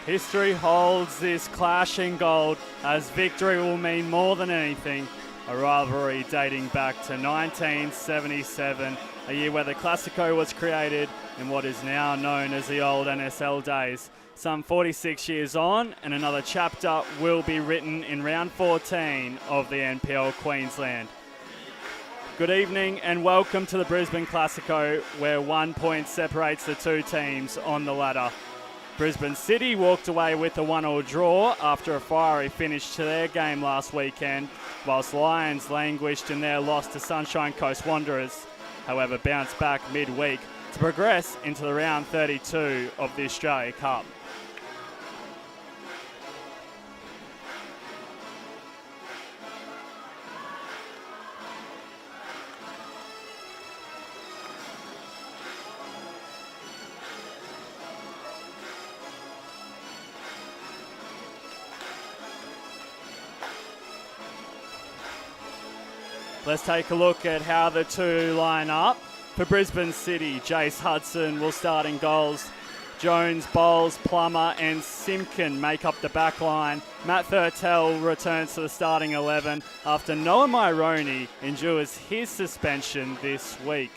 History holds this clash in gold, as victory will mean more than anything. A rivalry dating back to 1977, a year where the Classico was created in what is now known as the old NSL days. Some 46 years on, and another chapter will be written in round 14 of the NPL Queensland. Good evening and welcome to the Brisbane Classico, where 1 point separates the two teams on the ladder. Brisbane City walked away with a 1-1 draw after a fiery finish to their game last weekend, whilst Lions languished in their loss to Sunshine Coast Wanderers, however bounced back midweek to progress into the round 32 of the Australia Cup. Let's take a look at how the two line up. For Brisbane City, Jace Hudson will start in goals. Jones, Bowles, Plummer and Simpkin make up the back line. Matt Thurtell returns to the starting 11 after Noah Myroney endures his suspension this week.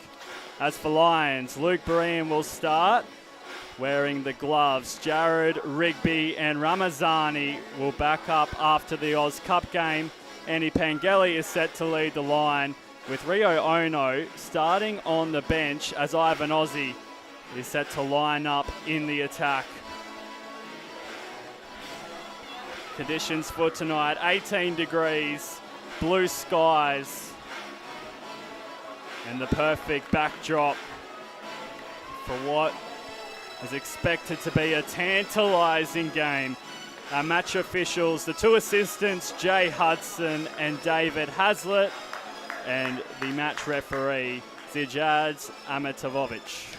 As for Lions, Luke Berean will start wearing the gloves. Jared, Rigby and Ramazani will back up after the Oz Cup game. Andy Pangeli is set to lead the line, with Rio Ono starting on the bench as Ivan Ozzie is set to line up in the attack. Conditions for tonight, 18 degrees, blue skies, and the perfect backdrop for what is expected to be a tantalising game. Our match officials, the two assistants, Jay Hudson and David Hazlitt, and the match referee, Zijad Amatovovic.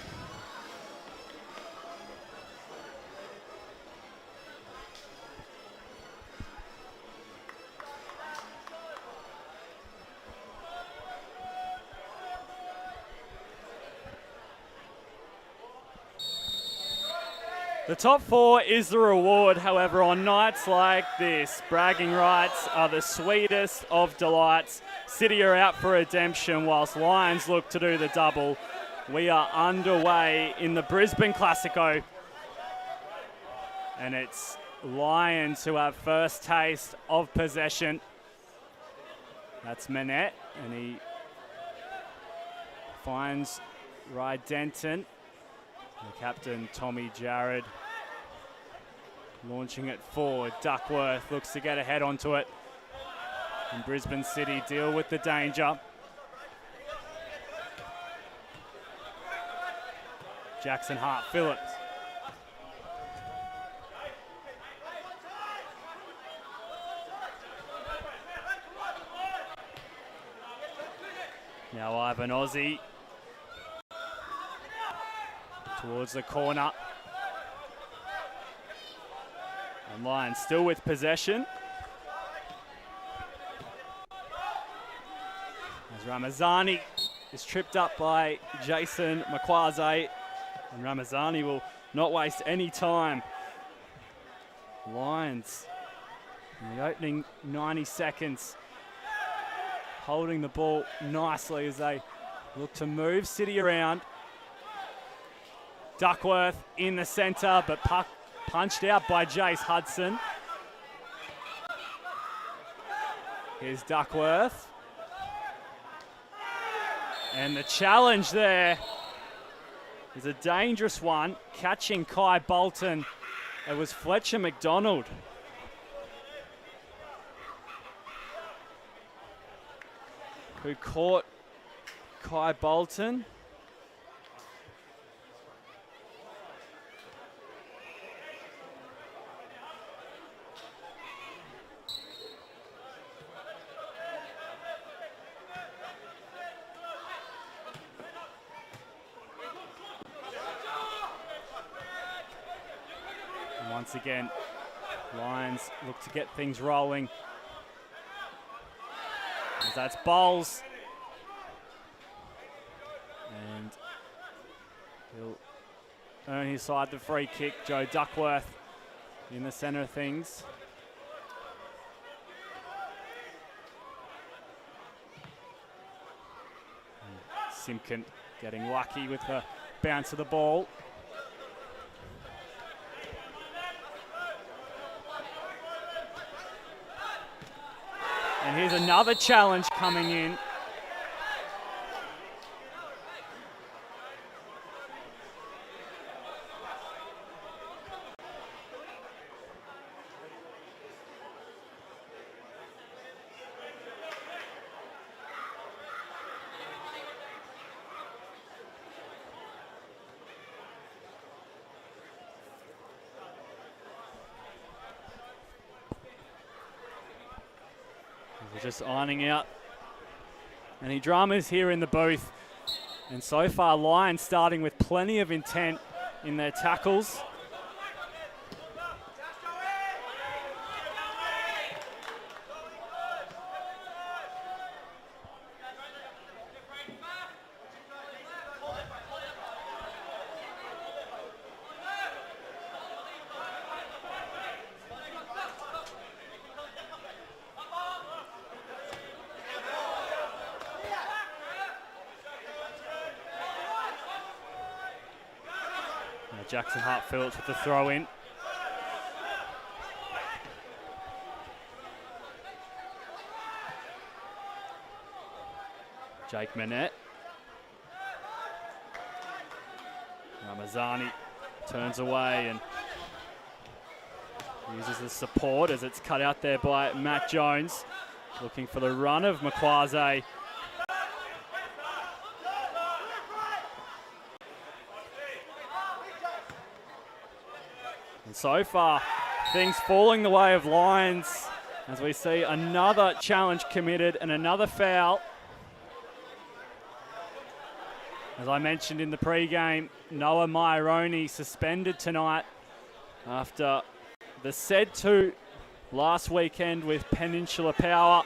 The top four is the reward, however, on nights like this. Bragging rights are the sweetest of delights. City are out for redemption whilst Lions look to do the double. We are underway in the Brisbane Classico. And it's Lions who have first taste of possession. That's Manette, and he finds Ry Denton. The captain, Tommy Jarrett, launching it forward. Duckworth looks to get ahead onto it. And Brisbane City deal with the danger. Jackson Hart Phillips. Now Ivan Ozzie towards the corner. And Lions still with possession. As Ramazani is tripped up by Jason Makwaze. And Ramazani will not waste any time. Lions in the opening 90 seconds holding the ball nicely as they look to move City around. Duckworth in the centre, but puck punched out by Jace Hudson. Here's Duckworth. And the challenge there is a dangerous one, catching Kai Bolton. It was Fletcher McDonald. Who caught Kai Bolton. Once again, Lions look to get things rolling. As that's Bowles. And he'll earn his side the free kick. Joe Duckworth in the center of things. Simpkin getting lucky with the bounce of the ball. And here's another challenge coming in. We're just ironing out any dramas here in the booth. And so far, Lions starting with plenty of intent in their tackles. Jackson Hart-Phillips with the throw in. Jake Manette. Ramazani turns away and uses the support as it's cut out there by Matt Jones. Looking for the run of Makwaze. And so far, things falling the way of Lions as we see another challenge committed and another foul. As I mentioned in the pre-game, Noah Maironi suspended tonight after the said to last weekend with Peninsula Power.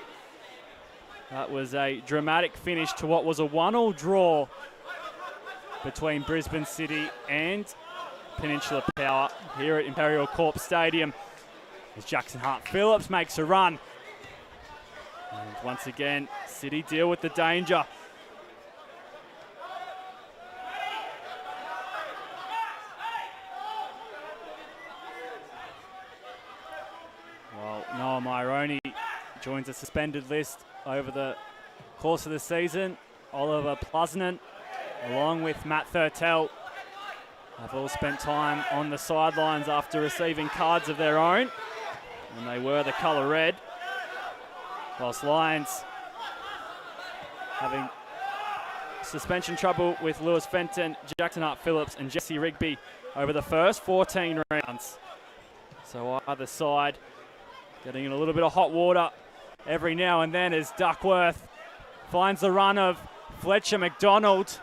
That was a dramatic finish to what was a 1-1 draw between Brisbane City and Peninsula Power here at Imperial Corp Stadium as Jackson Hart-Phillips makes a run. And once again, City deal with the danger. Well, Noah Maironi joins the suspended list over the course of the season. Oliver Plusnen, along with Matt Thurtell, have all spent time on the sidelines after receiving cards of their own, and they were the colour red. Whilst Lions having suspension trouble with Lewis Fenton, Jackson Hart-Phillips and Jesse Rigby over the first 14 rounds. So either side getting in a little bit of hot water every now and then as Duckworth finds the run of Fletcher McDonald.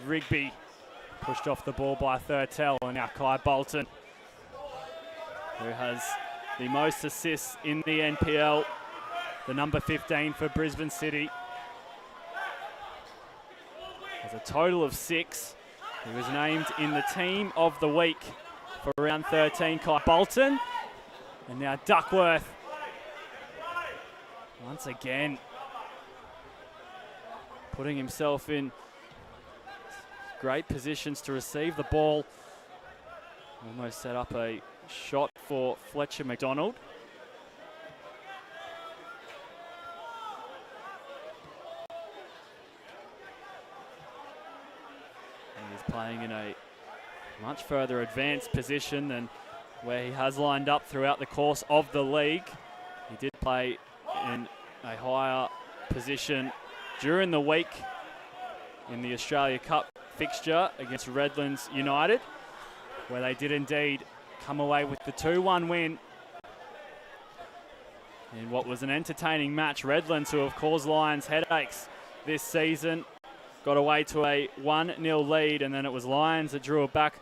Rigby pushed off the ball by Thurtell, and now Kai Bolton, who has the most assists in the NPL, the number 15 for Brisbane City. Has a total of 6. He was named in the team of the week for round 13, Kai Bolton. And now Duckworth, once again, putting himself in great positions to receive the ball. Almost set up a shot for Fletcher McDonald. And he's playing in a much further advanced position than where he has lined up throughout the course of the league. He did play in a higher position during the week in the Australia Cup fixture against Redlands United, where they did indeed come away with the 2-1 win in what was an entertaining match. Redlands, who have caused Lions headaches this season, got away to a 1-0 lead, and then it was Lions that drew it back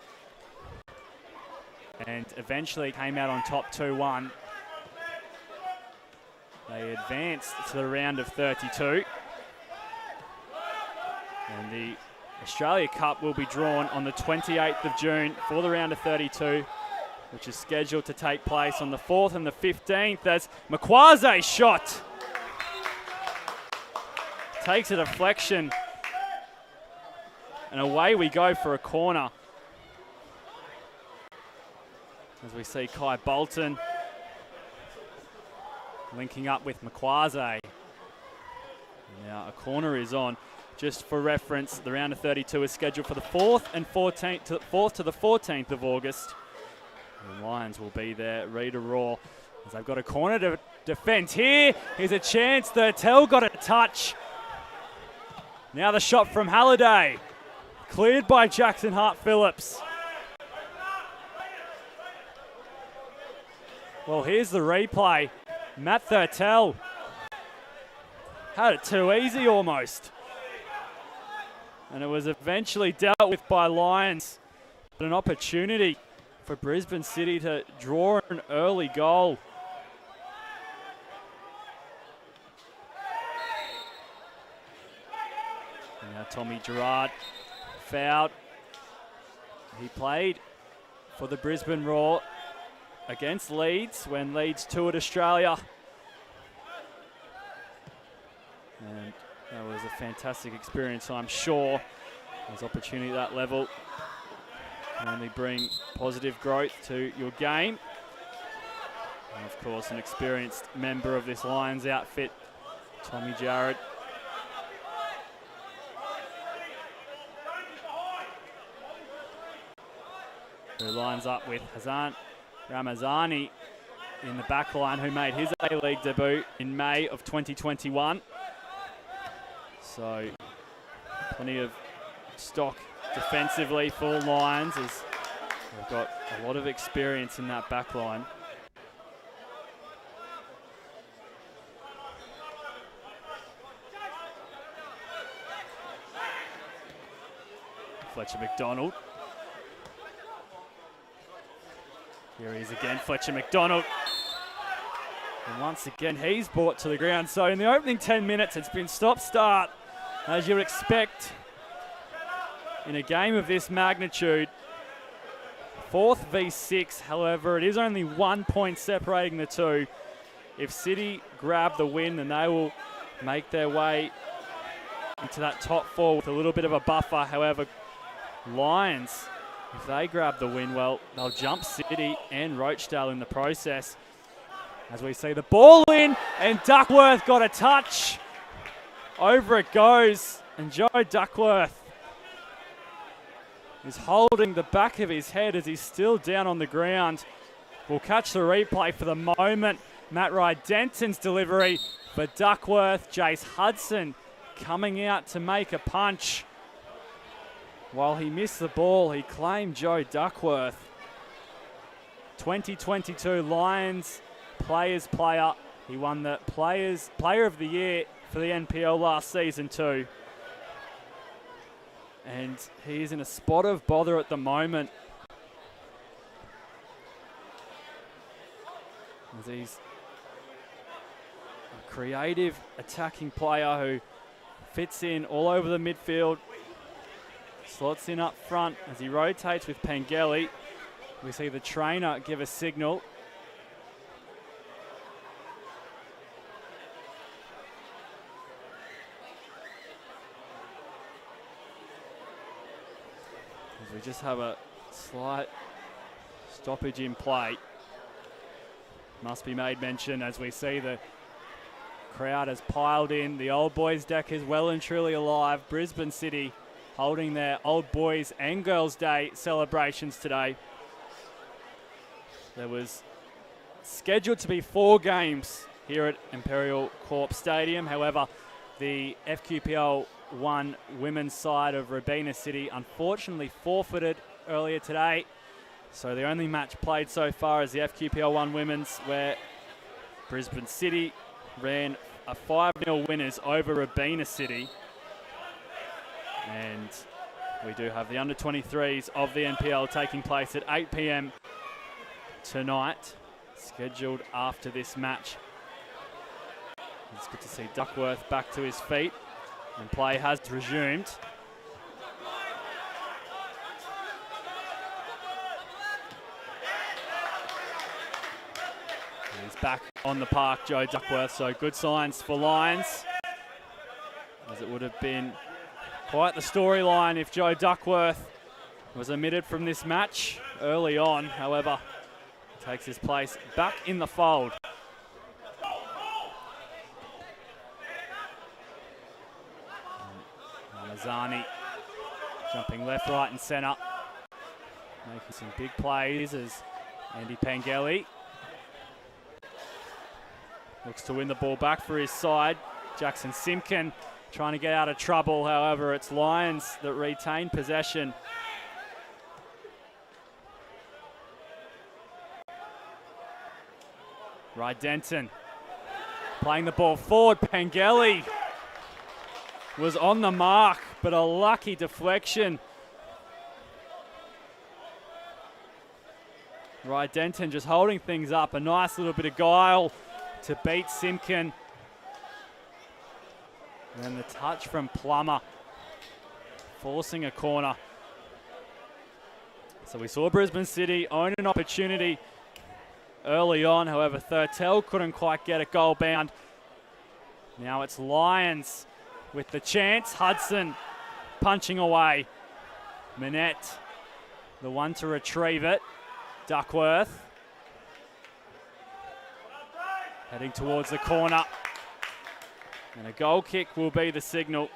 and eventually came out on top 2-1. They advanced to the round of 32. And the Australia Cup will be drawn on the 28th of June for the round of 32, which is scheduled to take place on the 4th and the 15th as Makwaze's shot takes a deflection. And away we go for a corner. As we see Kai Bolton linking up with Makwaze. Now a corner is on. Just for reference, the round of 32 is scheduled for the 4th and 14th to the 14th of August. The Lions will be there, ready to roar. As they've got a corner to defend here. Here's a chance. The Tell got a touch. Now the shot from Halliday. Cleared by Jackson Hart-Phillips. Well, here's the replay. Matt Thurtell had it too easy almost. And it was eventually dealt with by Lions. But an opportunity for Brisbane City to draw an early goal. And now Tommy Gerard fouled. He played for the Brisbane Roar against Leeds when Leeds toured Australia. And that was a fantastic experience, I'm sure. There's opportunity at that level can only bring positive growth to your game. And of course, an experienced member of this Lions outfit, Tommy Jarrett. Who lines up with Hassan Ramazani in the back line, who made his A-League debut in May of 2021. So plenty of stock defensively for Lions, as they've got a lot of experience in that back line. Fletcher McDonald. Here he is again, Fletcher McDonald. And once again, he's brought to the ground. So in the opening 10 minutes, it's been stop-start, as you would expect in a game of this magnitude. 4th v 6, however, it is only 1 point separating the two. If City grab the win, then they will make their way into that top 4 with a little bit of a buffer. However, Lions, if they grab the win, well, they'll jump City and Rochdale in the process. As we see the ball in, and Duckworth got a touch. Over it goes, and Joe Duckworth is holding the back of his head as he's still down on the ground. We'll catch the replay for the moment. Matt Rye-Denton's delivery for Duckworth. Jace Hudson coming out to make a punch. While he missed the ball, he claimed Joe Duckworth. 2022 Lions Players Player. He won the Player of the Year for the NPL last season too. And he is in a spot of bother at the moment, as he's a creative attacking player who fits in all over the midfield. Slots in up front as he rotates with Pengelly. We see the trainer give a signal. As we just have a slight stoppage in play. Must be made mention as we see the crowd has piled in. The Old Boys deck is well and truly alive. Brisbane City holding their Old Boys and Girls Day celebrations today. There was scheduled to be 4 games here at Imperial Corp Stadium. However, the FQPL 1 women's side of Robina City unfortunately forfeited earlier today. So the only match played so far is the FQPL 1 women's, where Brisbane City ran a 5-0 winners over Robina City. And we do have the under-23s of the NPL taking place at 8 p.m. tonight, scheduled after this match. It's good to see Duckworth back to his feet, and play has resumed. He's back on the park, Joe Duckworth, so good signs for Lions, as it would have been quite the storyline if Joe Duckworth was omitted from this match early on. However, takes his place back in the fold. Ramazani jumping left, right and centre. Making some big plays as Andy Pangeli looks to win the ball back for his side. Jackson Simkin trying to get out of trouble. However, it's Lions that retain possession. Ry Denton playing the ball forward. Pangeli was on the mark, but a lucky deflection. Ry Denton just holding things up. A nice little bit of guile to beat Simkin. And the touch from Plummer, forcing a corner. So we saw Brisbane City own an opportunity early on. However, Thurtell couldn't quite get it goal bound. Now it's Lions with the chance. Hudson punching away. Manette, the one to retrieve it. Duckworth heading towards the corner. And a goal kick will be the signal.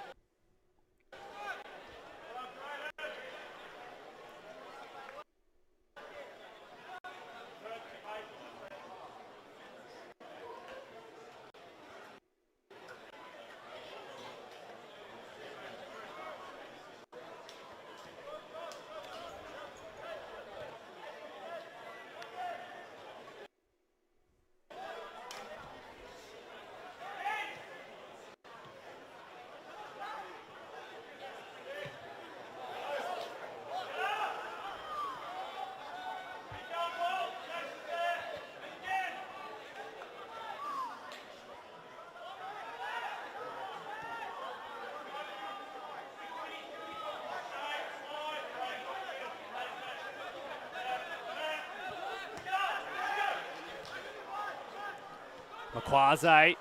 Makwaze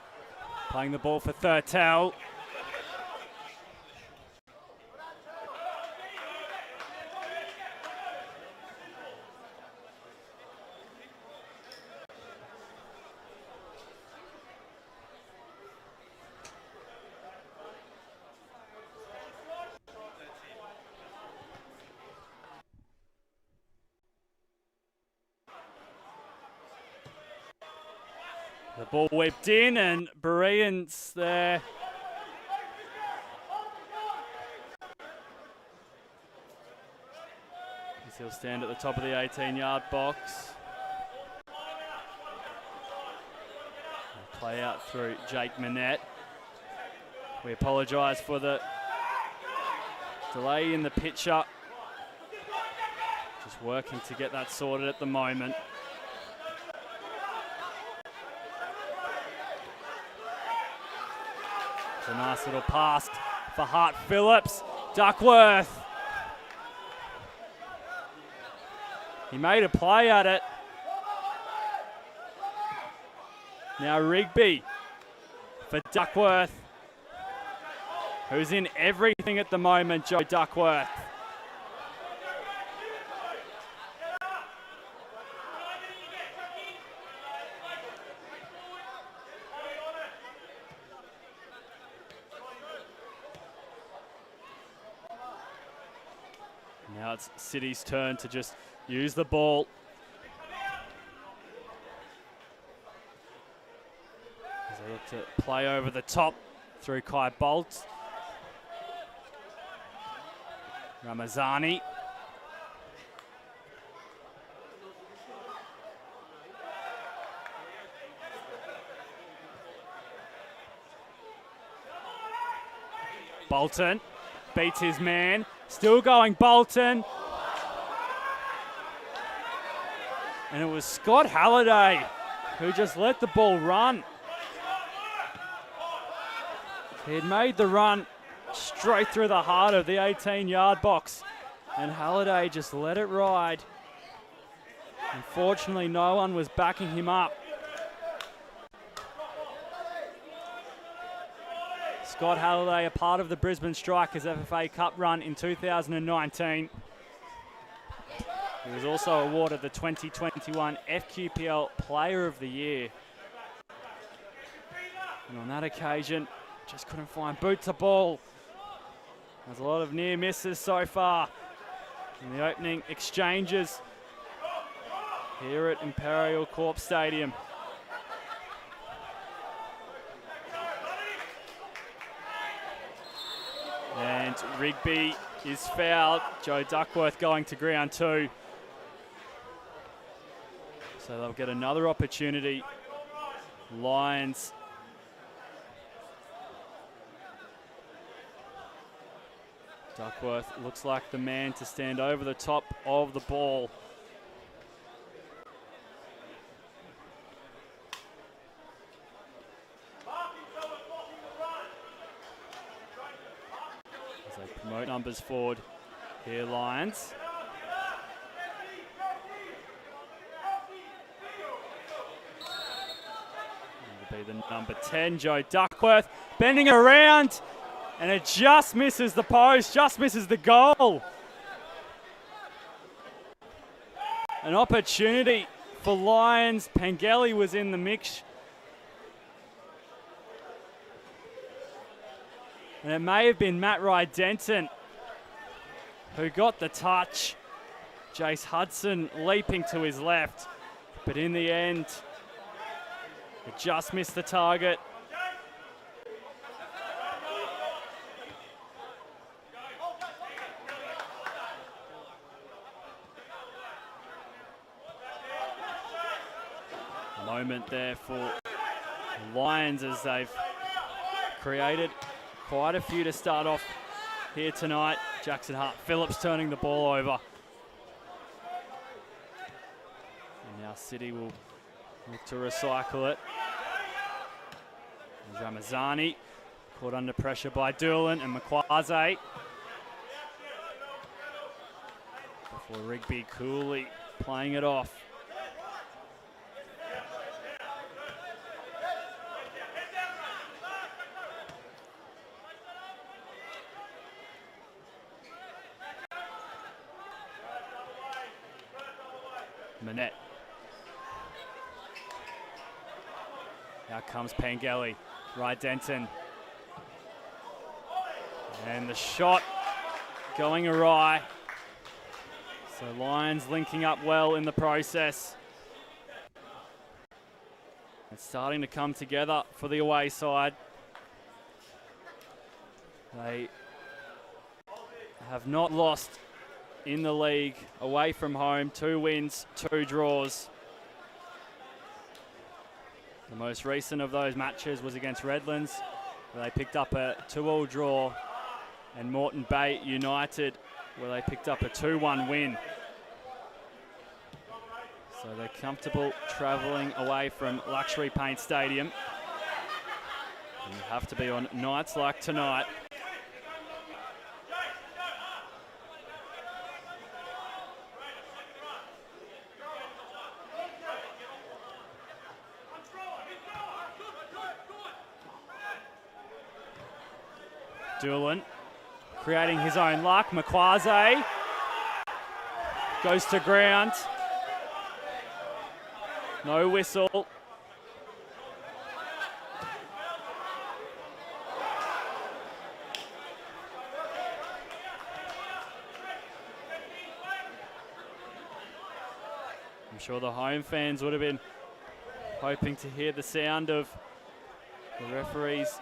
playing the ball for Thurtell. The ball whipped in and Bereans there. He'll stand at the top of the 18-yard box. Play out through Jake Manette. We apologise for the delay in the pitcher. Just working to get that sorted at the moment. It's a nice little pass for Hart Phillips. Duckworth. He made a play at it. Now Rigby for Duckworth, who's in everything at the moment, Joe Duckworth. Now it's City's turn to just use the ball. As they look to play over the top through Kai Bolt. Ramazani. Bolton beats his man. Still going Bolton. And it was Scott Halliday who just let the ball run. He had made the run straight through the heart of the 18-yard box. And Halliday just let it ride. Unfortunately, no one was backing him up. Scott Halliday, a part of the Brisbane Strikers FFA Cup run in 2019. He was also awarded the 2021 FQPL Player of the Year. And on that occasion, just couldn't find boot to ball. There's a lot of near misses so far in the opening exchanges here at Imperial Corp Stadium. And Rigby is fouled. Joe Duckworth going to ground 2. So they'll get another opportunity. Lions Duckworth looks like the man to stand over the top of the ball. As they promote numbers forward here, Lions. That'll be the number 10, Joe Duckworth, bending around. And it just misses the post, just misses the goal. An opportunity for Lions. Pengelly was in the mix. And it may have been Matt Rydenton who got the touch. Jace Hudson leaping to his left. But in the end, it just missed the target. Moment there for the Lions as they've created quite a few to start off here tonight. Jackson Hart-Phillips turning the ball over. And now City will look to recycle it. Ramazani caught under pressure by Doolan and Makwaze. Before Rigby coolly playing it off. Manette. Out comes Pengelly. Rydenton. And the shot going awry. So Lions linking up well in the process. It's starting to come together for the away side. They have not lost in the league away from home. 2 wins, 2 draws. The most recent of those matches was against Redlands, where they picked up a 2-2 draw, and Moreton Bay United, where they picked up a 2-1 win. So they're comfortable travelling away from Luxury Paint Stadium. And you have to be on nights like tonight. Doolan creating his own luck. Makwaze goes to ground. No whistle. I'm sure the home fans would have been hoping to hear the sound of the referees.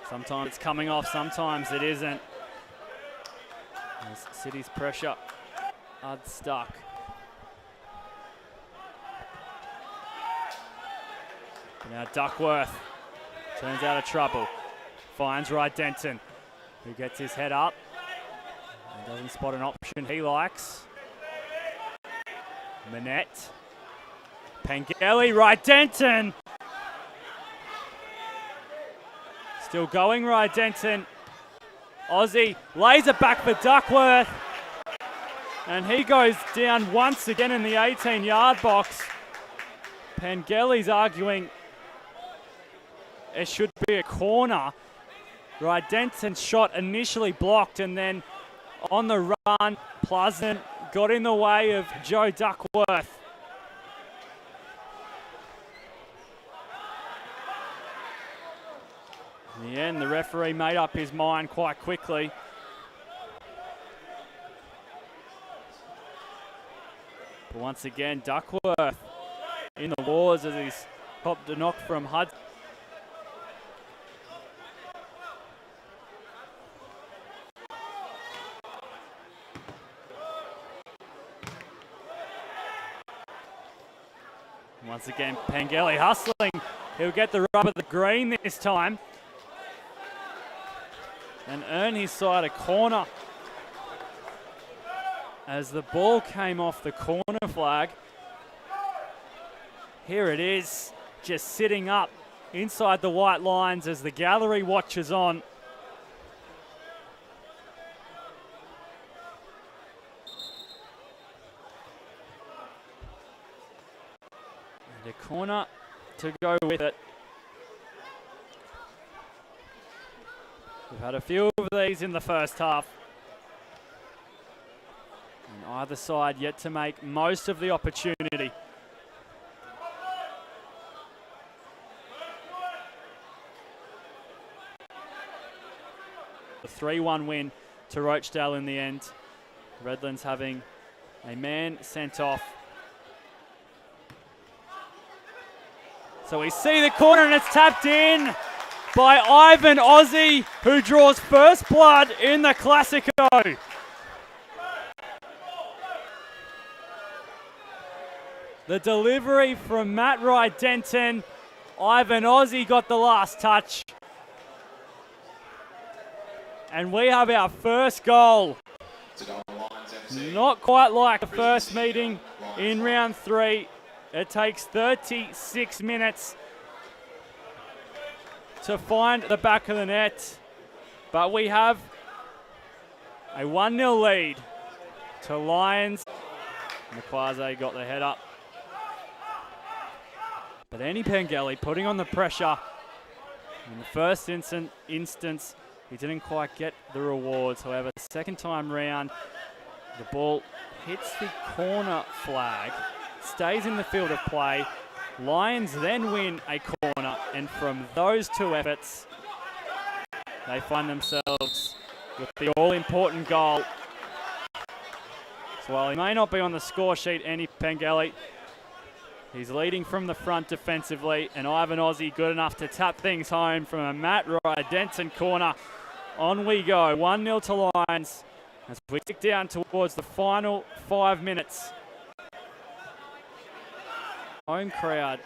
Sometimes it's coming off, sometimes it isn't. As City's pressure unstuck. Now Duckworth turns out of trouble. Finds Denton, who gets his head up and doesn't spot an option he likes. Manette. Pengelly, Denton. Still going, Denton. Aussie lays it back for Duckworth. And he goes down once again in the 18-yard box. Pengelly's arguing it should be a corner. Denton's shot initially blocked, and then on the run, Pleasant got in the way of Joe Duckworth. In the end, the referee made up his mind quite quickly. But once again, Duckworth in the wars as he's popped a knock from Hudson. Once again, Pengelly hustling. He'll get the rub of the green this time and earn his side a corner. As the ball came off the corner flag, here it is, just sitting up inside the white lines as the gallery watches on. And a corner to go with it. We've had a few of these in the first half. And either side yet to make most of the opportunity. The 3-1 win to Rochdale in the end. Redlands having a man sent off. So we see the corner and it's tapped in by Ivan Aussie, who draws first blood in the Classico. The delivery from Matt Denton. Ivan Aussie got the last touch. And we have our first goal. Not quite like the first meeting in round 3. It takes 36 minutes to find the back of the net. But we have a 1-0 lead to Lions. Mukwaze got the head up. But Andy Pengelly putting on the pressure. In the first instance, he didn't quite get the rewards. However, the second time round, the ball hits the corner flag, stays in the field of play. Lions then win a corner, and from those two efforts, they find themselves with the all-important goal. So while he may not be on the score sheet, Andy Pengelly, he's leading from the front defensively, and Ivan Aussie good enough to tap things home from a Matt Denton corner. On we go, 1-0 to Lions as we tick down towards the final 5 minutes. Home crowd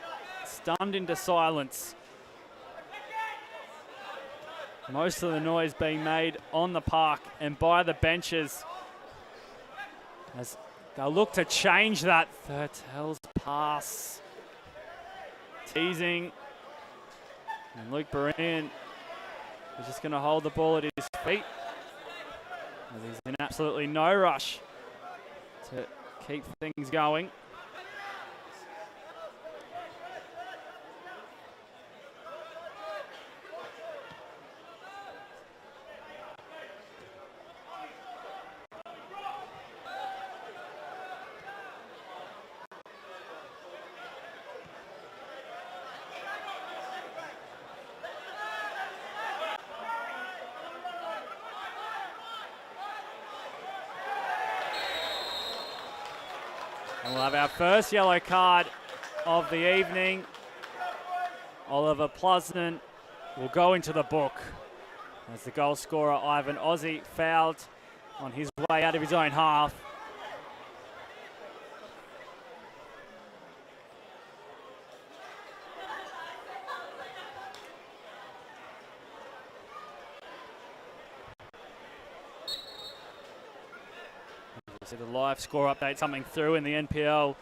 stunned into silence. Most of the noise being made on the park and by the benches as they'll look to change that. Thurtell's pass. Teasing. And Luke Beran is just going to hold the ball at his feet as he's in absolutely no rush to keep things going. And we'll have our first yellow card of the evening. Oliver Pleasant will go into the book As the goal scorer, Ivan Aussie, fouled on his way out of his own half. See the live score update coming through in the NPL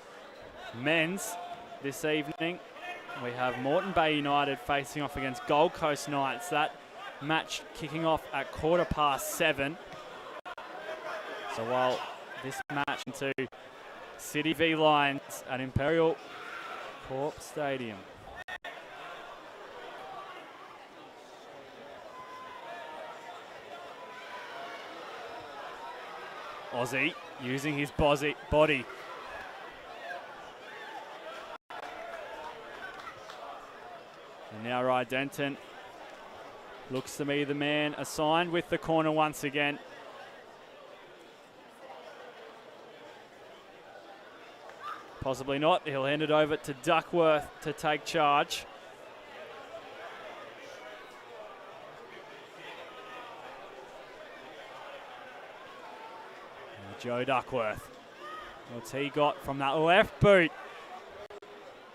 men's this evening. We have Moreton Bay United facing off against Gold Coast Knights. That match kicking off at 7:15. So while this match into City v Lions at Imperial Corp Stadium. Aussie using his body. And now Rydenton looks to be the man assigned with the corner once again. Possibly not. He'll hand it over to Duckworth to take charge. And Joe Duckworth. What's he got from that left boot?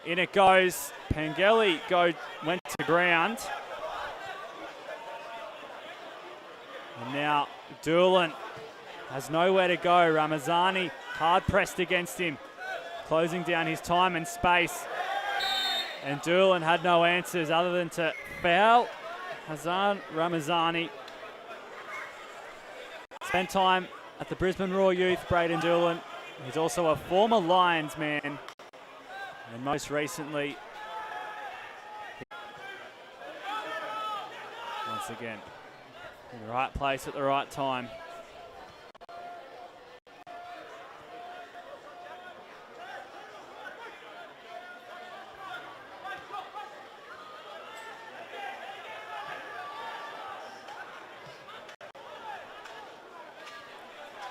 In it goes. Pangeli went to ground. And now Doolan has nowhere to go. Ramazani hard pressed against him, closing down his time and space. And Doolan had no answers other than to foul Hassan Ramazani. Spent time at the Brisbane Royal Youth, Braden Doolan. He's also a former Lions man. And most recently, once again, in the right place at the right time.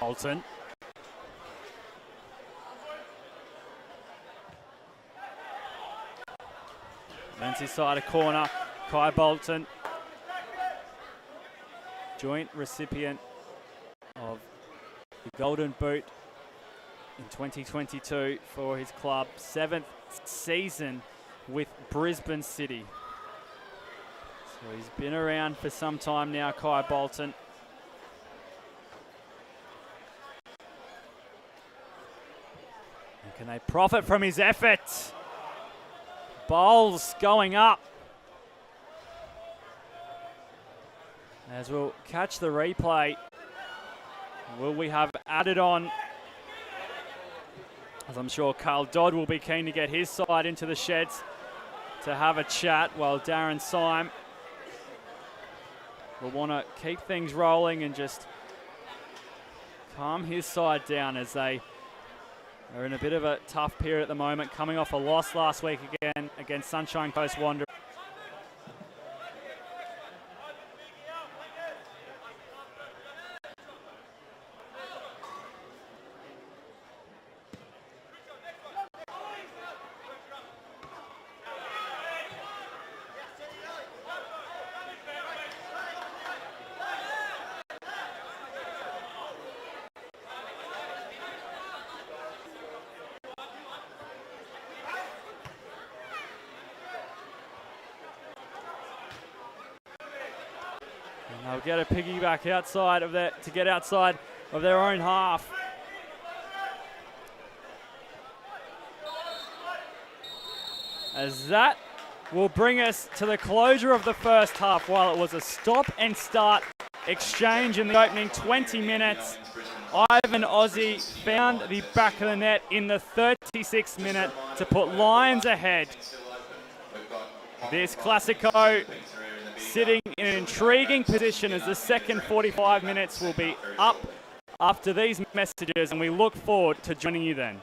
Bolton. Lends his side a corner. Kai Bolton, joint recipient of the Golden Boot in 2022 for his club. 7th season with Brisbane City. So he's been around for some time now, Kai Bolton. And can they profit from his effort? Bowls going up. As we'll catch the replay, will we have added on? As I'm sure Carl Dodd will be keen to get his side into the sheds to have a chat, while Darren Syme will want to keep things rolling and just calm his side down as they are in a bit of a tough period at the moment, coming off a loss last week again against Sunshine Coast Wanderers. They'll get a piggyback outside of to get outside of their own half. As that will bring us to the closure of the first half, while it was a stop and start exchange in the opening 20 minutes. Ivan Aussie found the back of the net in the 36th minute to put Lions ahead. This Classico sitting in an intriguing position as the second 45 minutes will be up after these messages, and we look forward to joining you then.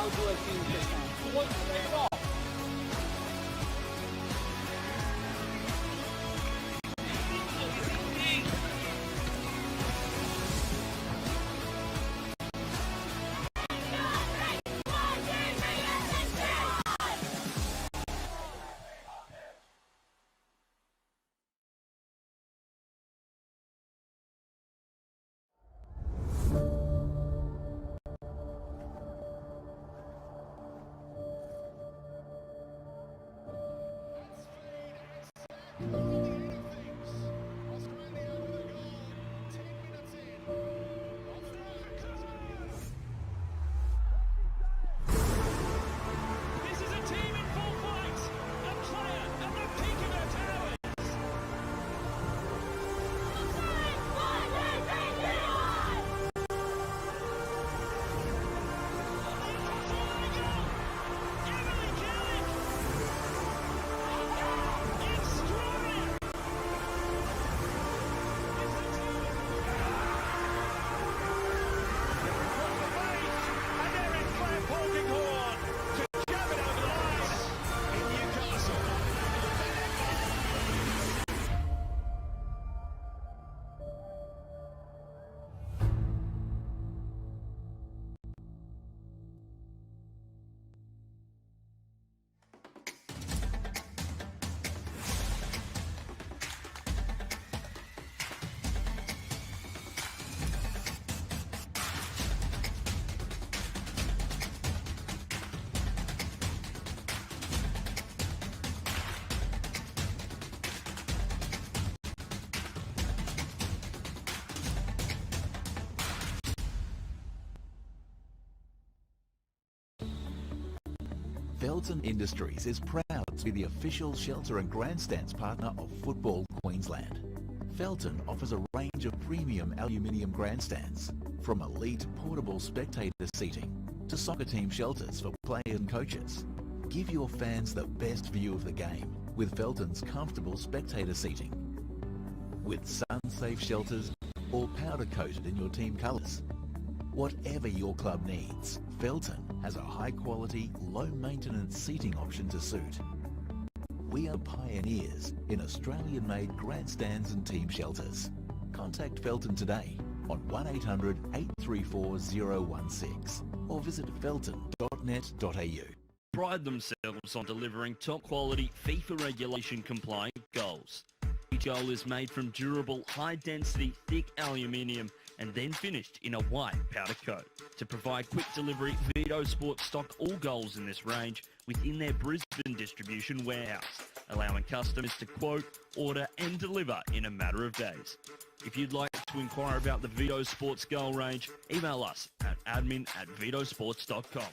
how do I feel this time? What's the off? Felton Industries is proud to be the official shelter and grandstands partner of Football Queensland. Felton offers a range of premium aluminium grandstands, from elite portable spectator seating to soccer team shelters for players and coaches. Give your fans the best view of the game with Felton's comfortable spectator seating. With sun-safe shelters or powder-coated in your team colours. Whatever your club needs, Felton has a high-quality, low-maintenance seating option to suit. We are pioneers in Australian-made grandstands and team shelters. Contact Felton today on 1800 834 016 or visit felton.net.au. Pride themselves on delivering top-quality FIFA regulation-compliant goals. Each goal is made from durable, high-density, thick aluminium and then finished in a white powder coat. To provide quick delivery, Vito Sport stock all goals in this range within their Brisbane distribution warehouse, allowing customers to quote, order and deliver in a matter of days. If you'd like to inquire about the Vito Sports goal range, email us at admin@vitosports.com.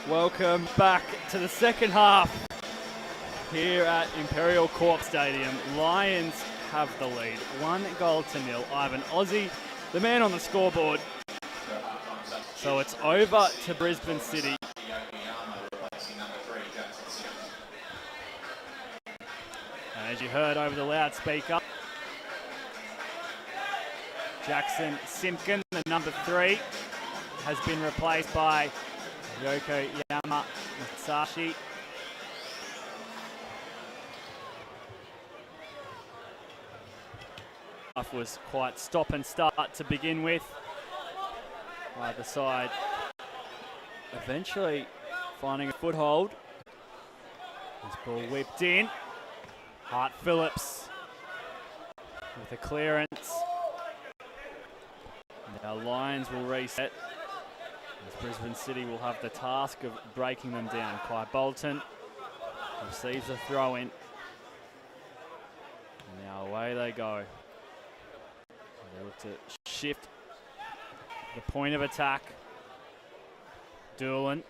Welcome back to the second half here at Imperial Corp Stadium. Lions have the lead, 1-0. Ivan Aussie, the man on the scoreboard. So it's over to Brisbane City. And as you heard over the loudspeaker, Jackson Simpkin, the number 3, has been replaced by Yokoyama Masashi. Was quite stop and start to begin with. Either side eventually finding a foothold. This ball whipped in. Hart Phillips with a clearance. Now Lions will reset, as Brisbane City will have the task of breaking them down. Kai Bolton receives a throw in. And now away they go. They look to shift the point of attack. Doolan.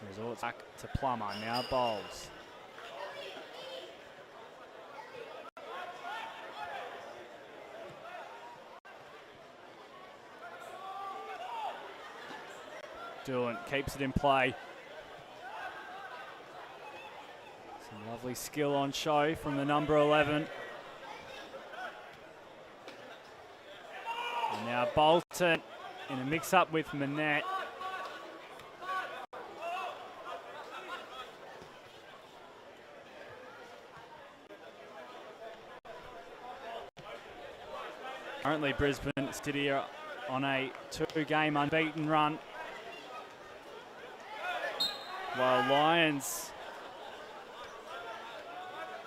Resorts back to Plummer, now bowls. Doolan keeps it in play. Some lovely skill on show from the number 11. And now Bolton in a mix-up with Manette. Currently Brisbane City are on a 2-game unbeaten run, while Lions,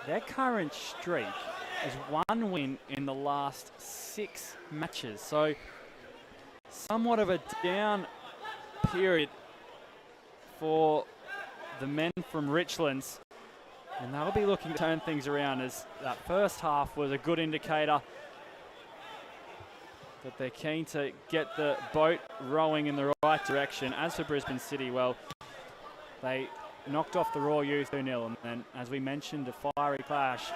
their current streak is 1 win in the last 6 matches. So somewhat of a down period for the men from Richlands. And they'll be looking to turn things around, as that first half was a good indicator that they're keen to get the boat rowing in the right direction. As for Brisbane City, well, they knocked off the Raw Youth 2-0, and then, as we mentioned, a fiery clash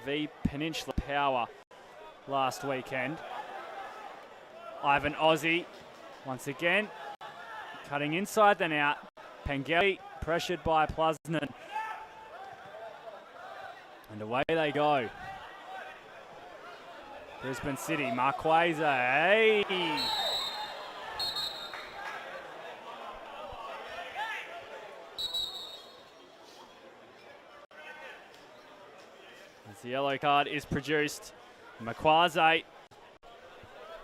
v Peninsula Power last weekend. Ivan Aussie, once again, cutting inside then out. Pengelly pressured by Plusnan. And away they go. Brisbane City, Marquesa, hey! As the yellow card is produced, Marquesa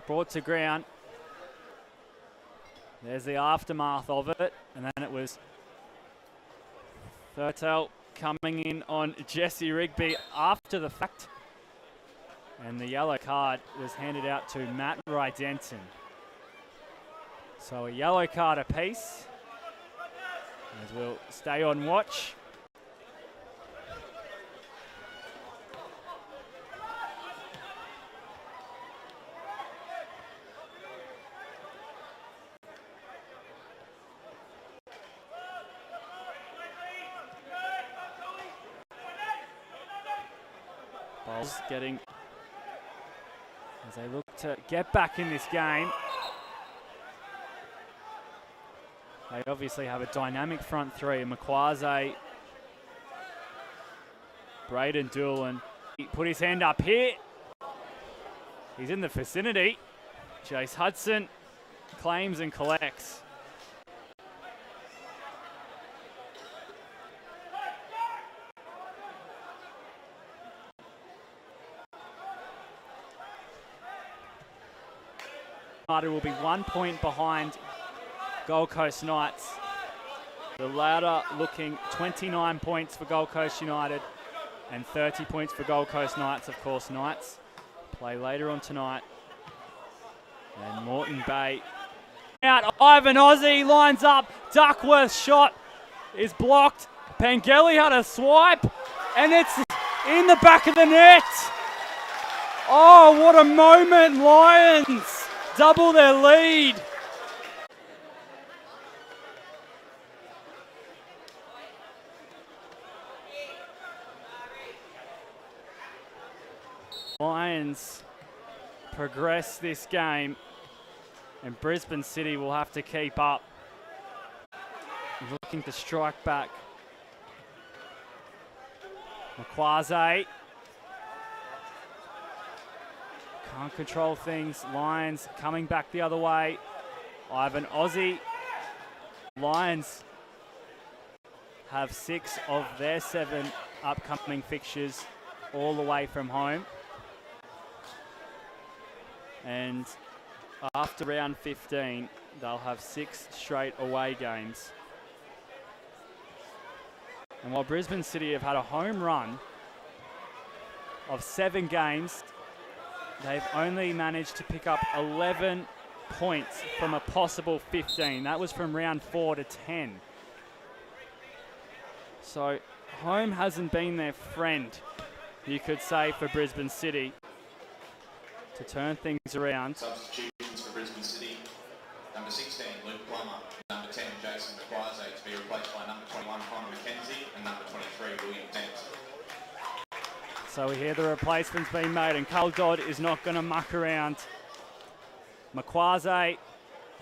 brought to ground. There's the aftermath of it, and then it was Thurtell coming in on Jesse Rigby after the fact. And the yellow card was handed out to Matt Rydenton. So a yellow card apiece, as we'll stay on watch. Bowls getting, as they look to get back in this game. They obviously have a dynamic front three. Makwase, Braden Doolan. He put his hand up here. He's in the vicinity. Jace Hudson claims and collects. United will be 1 point behind Gold Coast Knights. The ladder looking 29 points for Gold Coast United and 30 points for Gold Coast Knights. Of course, Knights play later on tonight. And Moreton Bay out. Ivan Ozzy lines up. Duckworth's shot is blocked. Pangeli had a swipe and it's in the back of the net. Oh, what a moment. Lions double their lead. Lions progress this game and Brisbane City will have to keep up. Looking to strike back. Makwaze can't control things. Lions coming back the other way. Ivan Ozzy. Lions have 6 of their 7 upcoming fixtures all the way from home. And after round 15, they'll have 6 straight away games. And while Brisbane City have had a home run of 7 games, they've only managed to pick up 11 points from a possible 15. That was from round 4 to 10. So home hasn't been their friend, you could say, for Brisbane City to turn things around. Substitutions for Brisbane City. Number 16, Luke Plummer. Number 10, Jason Makwaze, to be replaced by number 21, Connor McKenzie, and number 23, William Dent. So we hear the replacement's been made and Carl Dodd is not going to muck around. Makwaze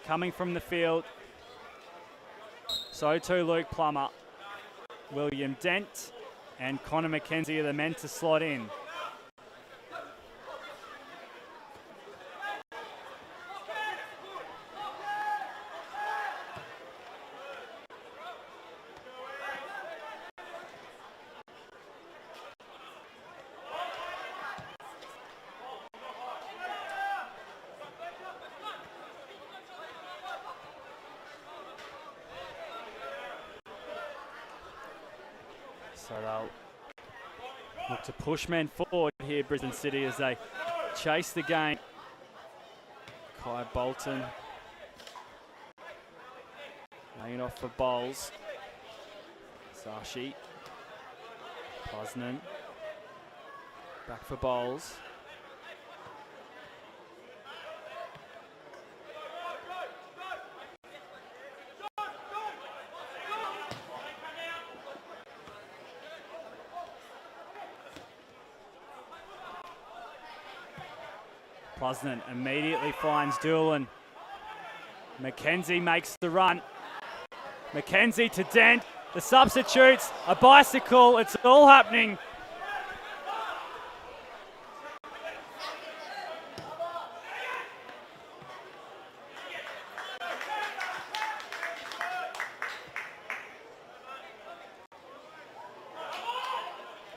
coming from the field. So too Luke Plummer. William Dent and Connor McKenzie are the men to slot in. So they'll look to push men forward here, Brisbane City, as they chase the game. Kai Bolton laying it off for Bowles. Sashi. Posnan. Back for Bowles. Posnan immediately finds Doolan. McKenzie makes the run. McKenzie to Dent. The substitutes, a bicycle, it's all happening.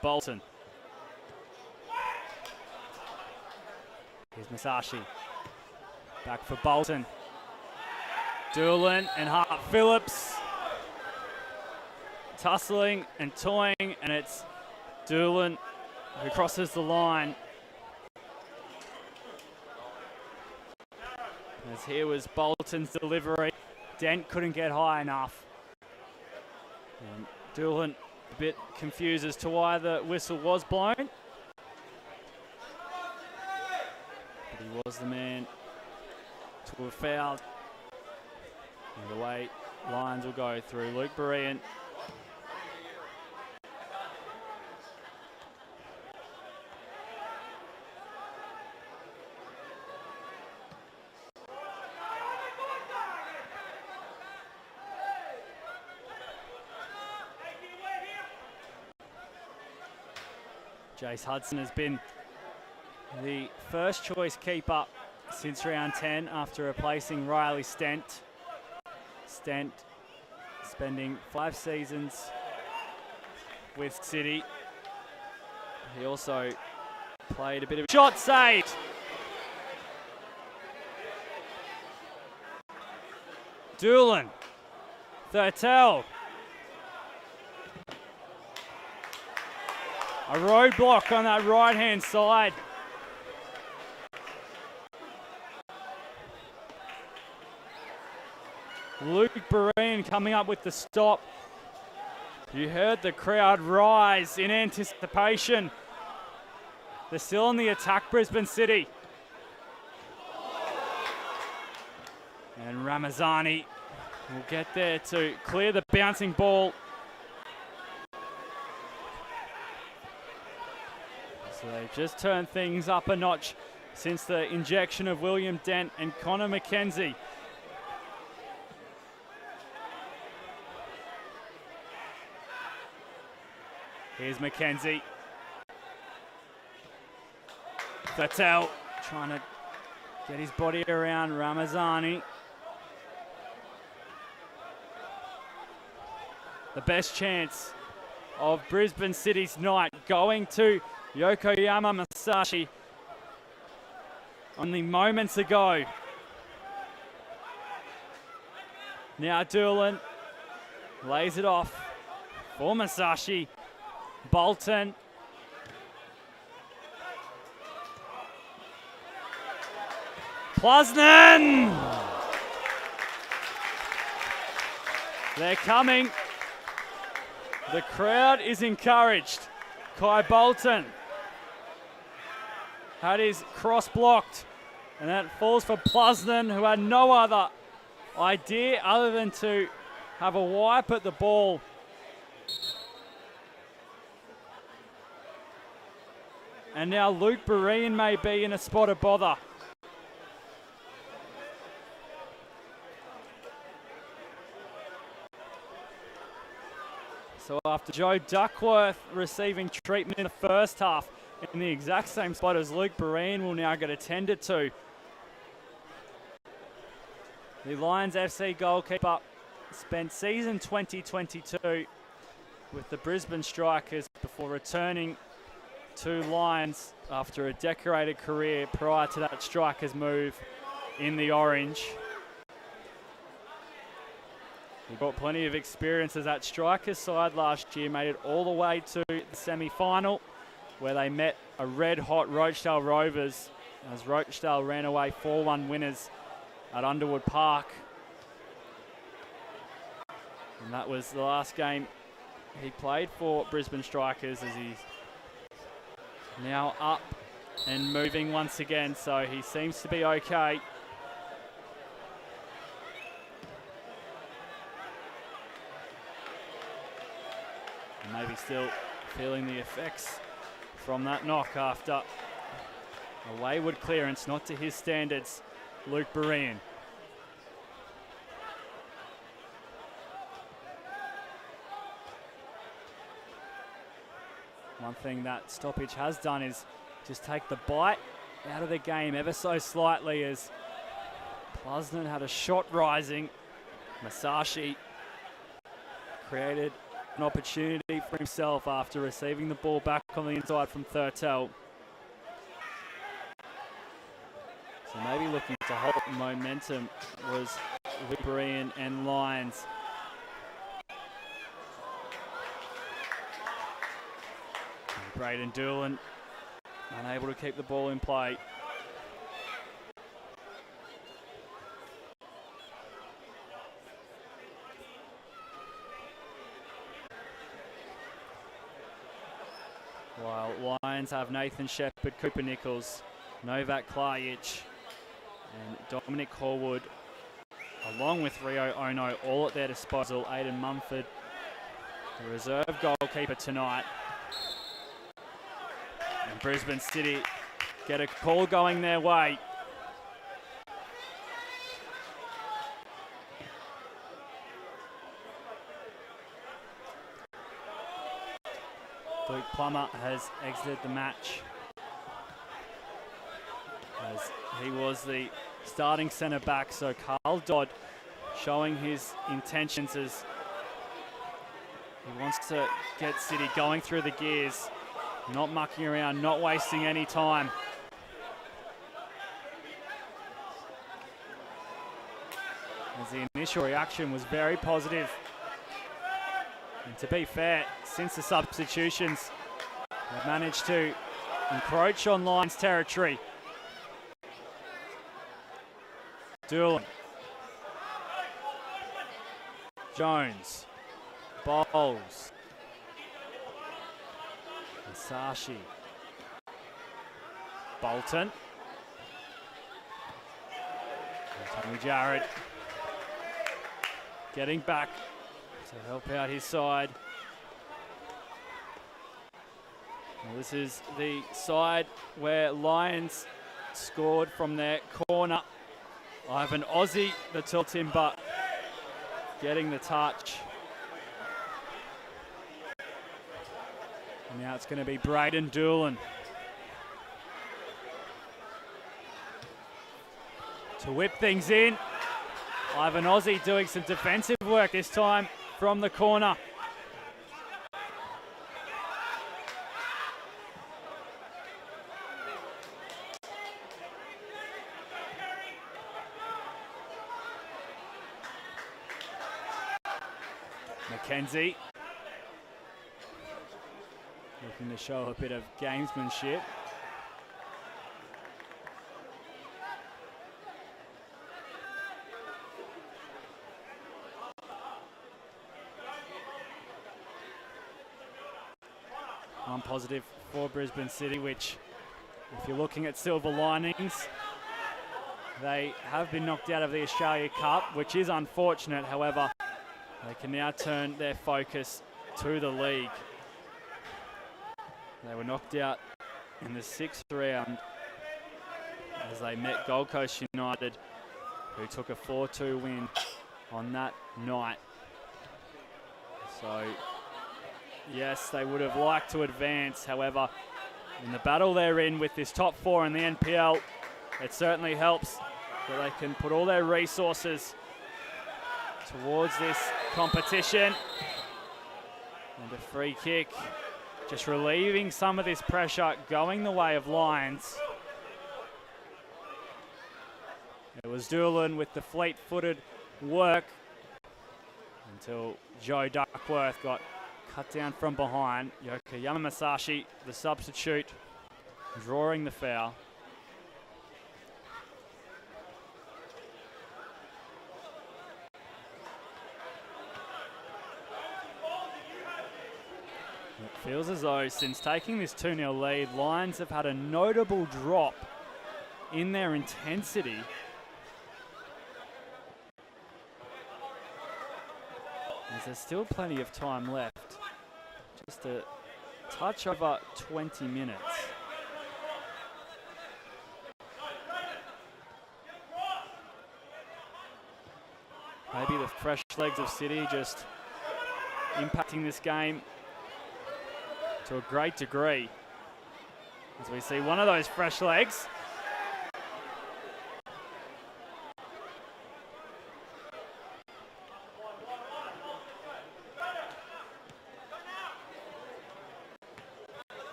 Bolton. Here's Masashi. Back for Bolton. Doolan and Hart Phillips. Tussling and toying, and it's Doolan who crosses the line. As here was Bolton's delivery. Dent couldn't get high enough. And Doolan a bit confused as to why the whistle was blown. But he was the man to have fouled. And away Lions will go through Luke Berean. Jace Hudson has been the first choice keeper since round 10 after replacing Riley Stent. Stent spending 5 seasons with City. He also played a bit of shot saved. Doolan. Thurtell. A roadblock on that right-hand side. Luke Berean coming up with the stop. You heard the crowd rise in anticipation. They're still on the attack, Brisbane City. And Ramazani will get there to clear the bouncing ball. So they've just turned things up a notch since the injection of William Dent and Connor McKenzie. Here's McKenzie. Thurtell trying to get his body around Ramazani. The best chance of Brisbane City's night going to Yokoyama Masashi only moments ago. Now Doolan lays it off for Masashi. Bolton. Plusnen! They're coming. The crowd is encouraged. Kai Bolton had his cross blocked, and that falls for Plusnen, who had no other idea other than to have a wipe at the ball. And now Luke Berean may be in a spot of bother. So after Joe Duckworth receiving treatment in the first half in the exact same spot as Luke Berean will now get attended to. The Lions FC goalkeeper spent season 2022 with the Brisbane Strikers before returning to Lions after a decorated career prior to that Strikers move in the orange. He got plenty of experience as that Strikers side last year, made it all the way to the semi-final where they met a red-hot Rochdale Rovers as Rochdale ran away 4-1 winners at Underwood Park. And that was the last game he played for Brisbane Strikers, as he's now up and moving once again, so he seems to be okay. And maybe still feeling the effects from that knock after a wayward clearance, not to his standards. Luke Berean. One thing that stoppage has done is just take the bite out of the game ever so slightly, as Plusnen had a shot rising. Masashi created an opportunity for himself after receiving the ball back on the inside from Thurtell. So maybe looking to hold momentum was Luke Berean and Lions. Braden Doolan unable to keep the ball in play. While Lions have Nathan Shepherd, Cooper Nichols, Novak Klajic and Dominic Horwood, along with Rio Ono, all at their disposal. Aidan Mumford, the reserve goalkeeper tonight. And Brisbane City get a call going their way. Luke Plummer has exited the match, as he was the starting centre back. So Carl Dodd showing his intentions as he wants to get City going through the gears. Not mucking around, not wasting any time. as the initial reaction was very positive. And to be fair, since the substitutions, they've managed to encroach on Lions territory. Doolan. Jones. Bowles. Masashi. Bolton. Tony Jarrett getting back to help out his side. Well, this is the side where Lions scored from their corner. Ivan Aussie, the tall timber, getting the touch. And now it's going to be Braden Doolan to whip things in. Ivan Aussie doing some defensive work this time from the corner. McKenzie looking to show a bit of gamesmanship. One positive for Brisbane City, which, if you're looking at silver linings, they have been knocked out of the Australia Cup, which is unfortunate. However, they can now turn their focus to the league. They were knocked out in the 6th round as they met Gold Coast United, who took a 4-2 win on that night. So, yes, they would have liked to advance. However, in the battle they're in with this top 4 in the NPL, it certainly helps that they can put all their resources towards this competition. And a free kick, just relieving some of this pressure going the way of Lions. It was Doolan with the fleet-footed work until Joe Duckworth got cut down from behind. Yokoyama Masashi, the substitute, drawing the foul. It feels as though since taking this 2-0 lead, Lions have had a notable drop in their intensity. As there's still plenty of time left. Just a touch over 20 minutes. Maybe the fresh legs of City just impacting this game to a great degree. As we see one of those fresh legs.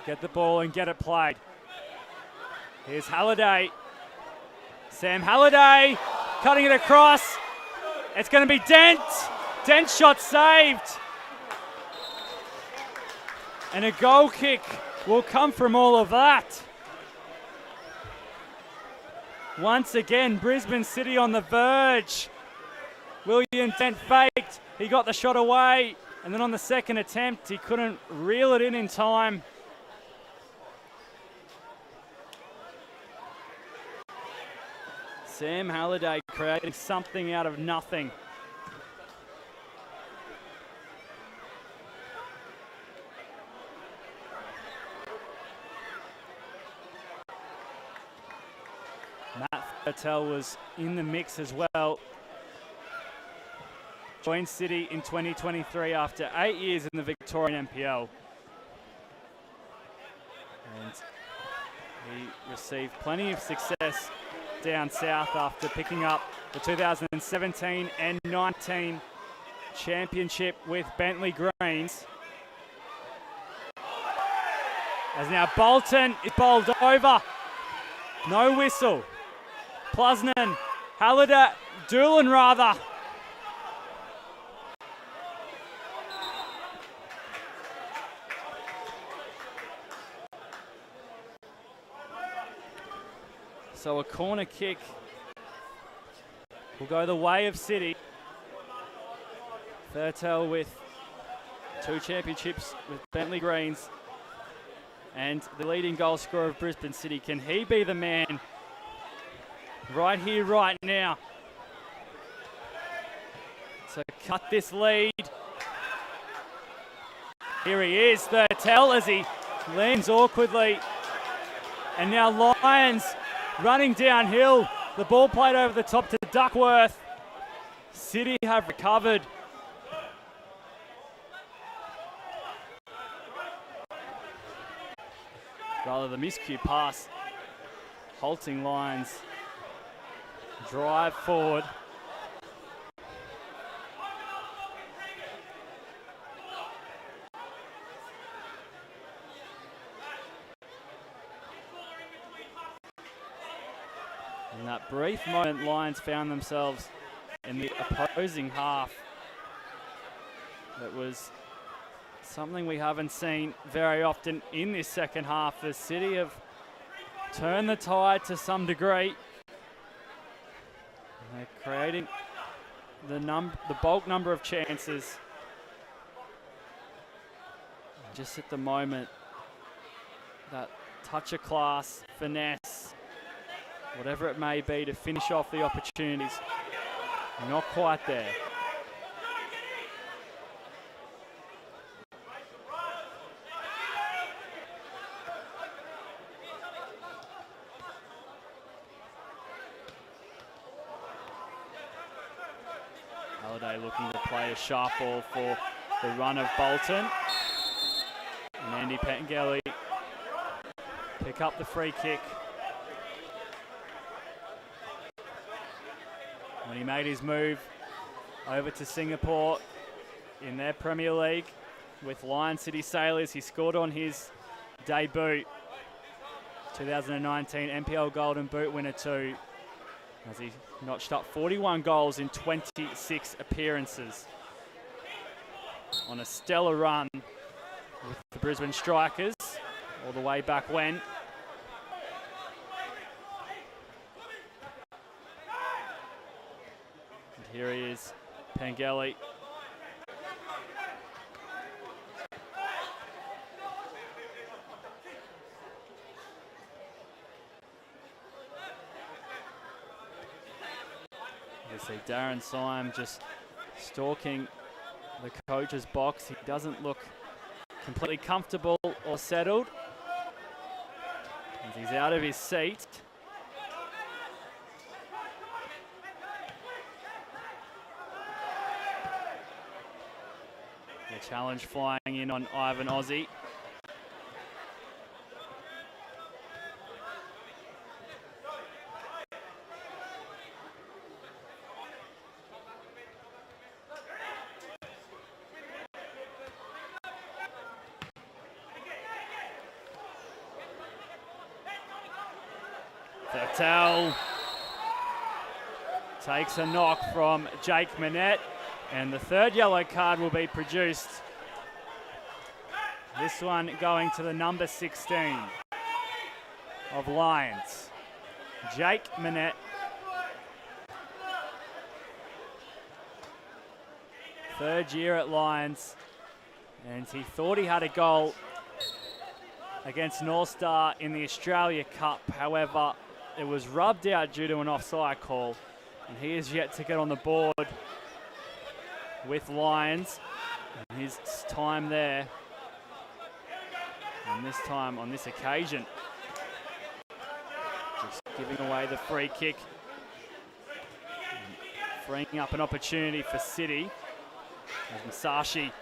Get the ball and get it played. Here's Halliday. Sam Halliday cutting it across. It's going to be Dent. Dent's shot saved. And a goal kick will come from all of that. Once again, Brisbane City on the verge. William Dent faked. He got the shot away. And then on the second attempt, he couldn't reel it in time. Sam Halliday creating something out of nothing. Matt Patel was in the mix as well. Joined City in 2023 after 8 years in the Victorian NPL. And he received plenty of success down south after picking up the 2017 and 19 championship with Bentley Greens. As now Bolton is bowled over. No whistle. Plusnan Halliday, Doolan rather. So a corner kick will go the way of City. Fairtel with 2 championships with Bentley Greens and the leading goal scorer of Brisbane City. Can he be the man right here, right now, to cut this lead? Here he is, Fairtel, as he lands awkwardly. And now Lions running downhill. The ball played over the top to Duckworth. City have recovered. Rather the miscue pass. Halting Lions. Drive forward. In that brief moment, Lions found themselves in the opposing half. That was something we haven't seen very often in this second half. The City have turned the tide to some degree. They're creating the bulk number of chances. Just at the moment, that touch of class, finesse, whatever it may be to finish off the opportunities, not quite there. Halliday looking to play a sharp ball for the run of Bolton. And Andy Pengelly pick up the free kick. When he made his move over to Singapore in their Premier League with Lion City Sailors, he scored on his debut. 2019 NPL Golden Boot winner too, as he notched up 41 goals in 26 appearances on a stellar run with the Brisbane Strikers all the way back when. And here he is, Pengelly. You see Darren Syme just stalking the coach's box. He doesn't look completely comfortable or settled. As he's out of his seat. The challenge flying in on Ivan Ozzie. Fairtel takes a knock from Jake Manette, and the third yellow card will be produced. This one going to the number 16 of Lions, Jake Manette. Third year at Lions, and he thought he had a goal against North Star in the Australia Cup. However, it was rubbed out due to an offside call, and he is yet to get on the board with Lions. And his time there, and this time on this occasion, just giving away the free kick, freeing up an opportunity for City as Musashi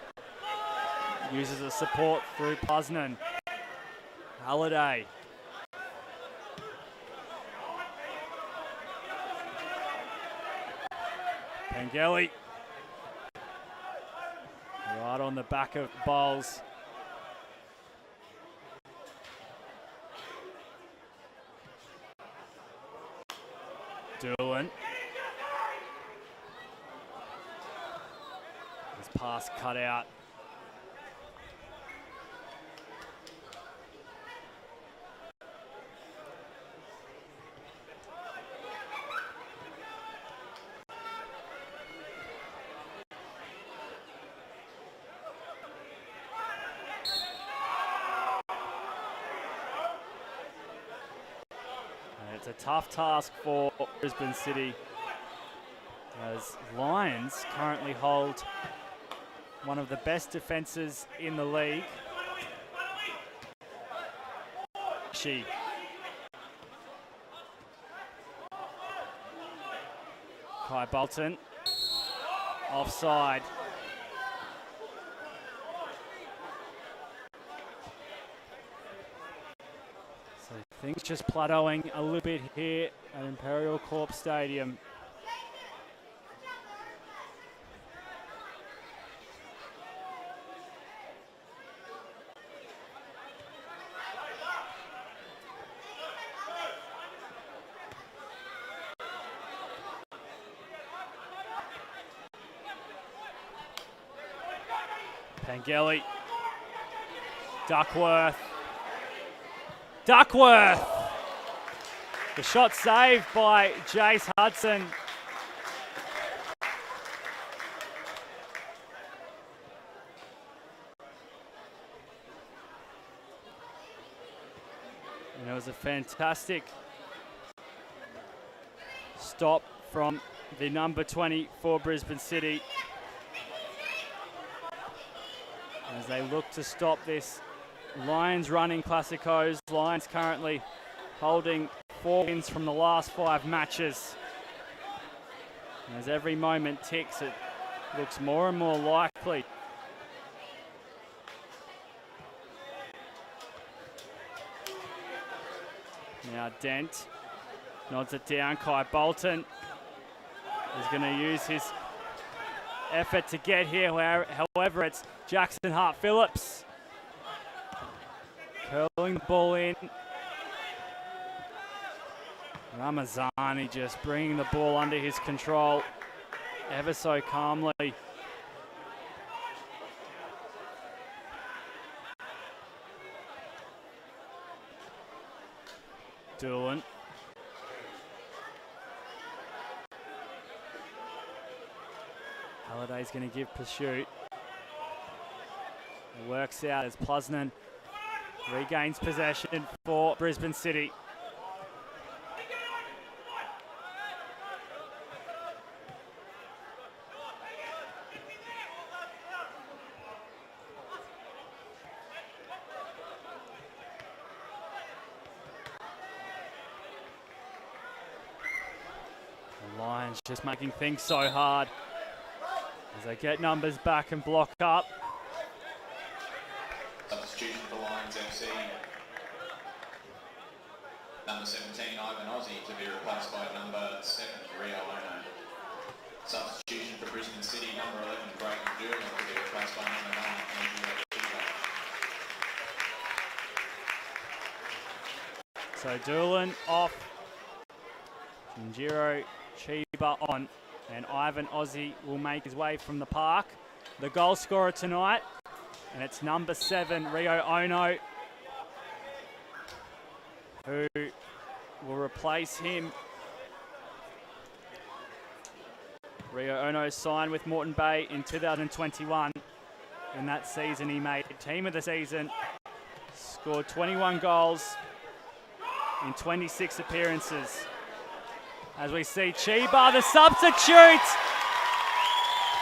uses the support through Puznan. Halliday. Pengelly. Right on the back of Bowles. Doolan. pass cut out. It's a tough task for Brisbane City, as Lions currently hold one of the best defences in the league. Kai Bolton, offside. So things just plateauing a little bit here at Imperial Corp Stadium. Pangeli, Duckworth. The shot saved by Jace Hudson. And it was a fantastic stop from the number 20 for Brisbane City, as they look to stop this Lions running Classicos. Lions currently holding 4 wins from the last 5 matches. And as every moment ticks, it looks more and more likely. Now Dent nods it down. Kai Bolton is going to use his effort to get here. However, it's Jackson Hart-Phillips curling the ball in. Ramazani just bringing the ball under his control ever so calmly. Doolan. Halliday's going to give pursuit. It works out as Plusnan regains possession for Brisbane City. The Lions just making things so hard as they get numbers back and block up. Substitution for Lions FC. Number 17, Ivan Ozzie, to be replaced by number 7, Rio Ono. Substitution for Brisbane City, number 11, Brayden Doolan, to be replaced by number 9, Andrew Chiba. So Doolan off, Njiro Chiba on, and Ivan Ozzie will make his way from the park. The goal scorer tonight, and it's number 7, Rio Ono, who will replace him. Rio Ono signed with Moreton Bay in 2021. In that season, he made team of the season, scored 21 goals in 26 appearances. As we see Chiba, the substitute,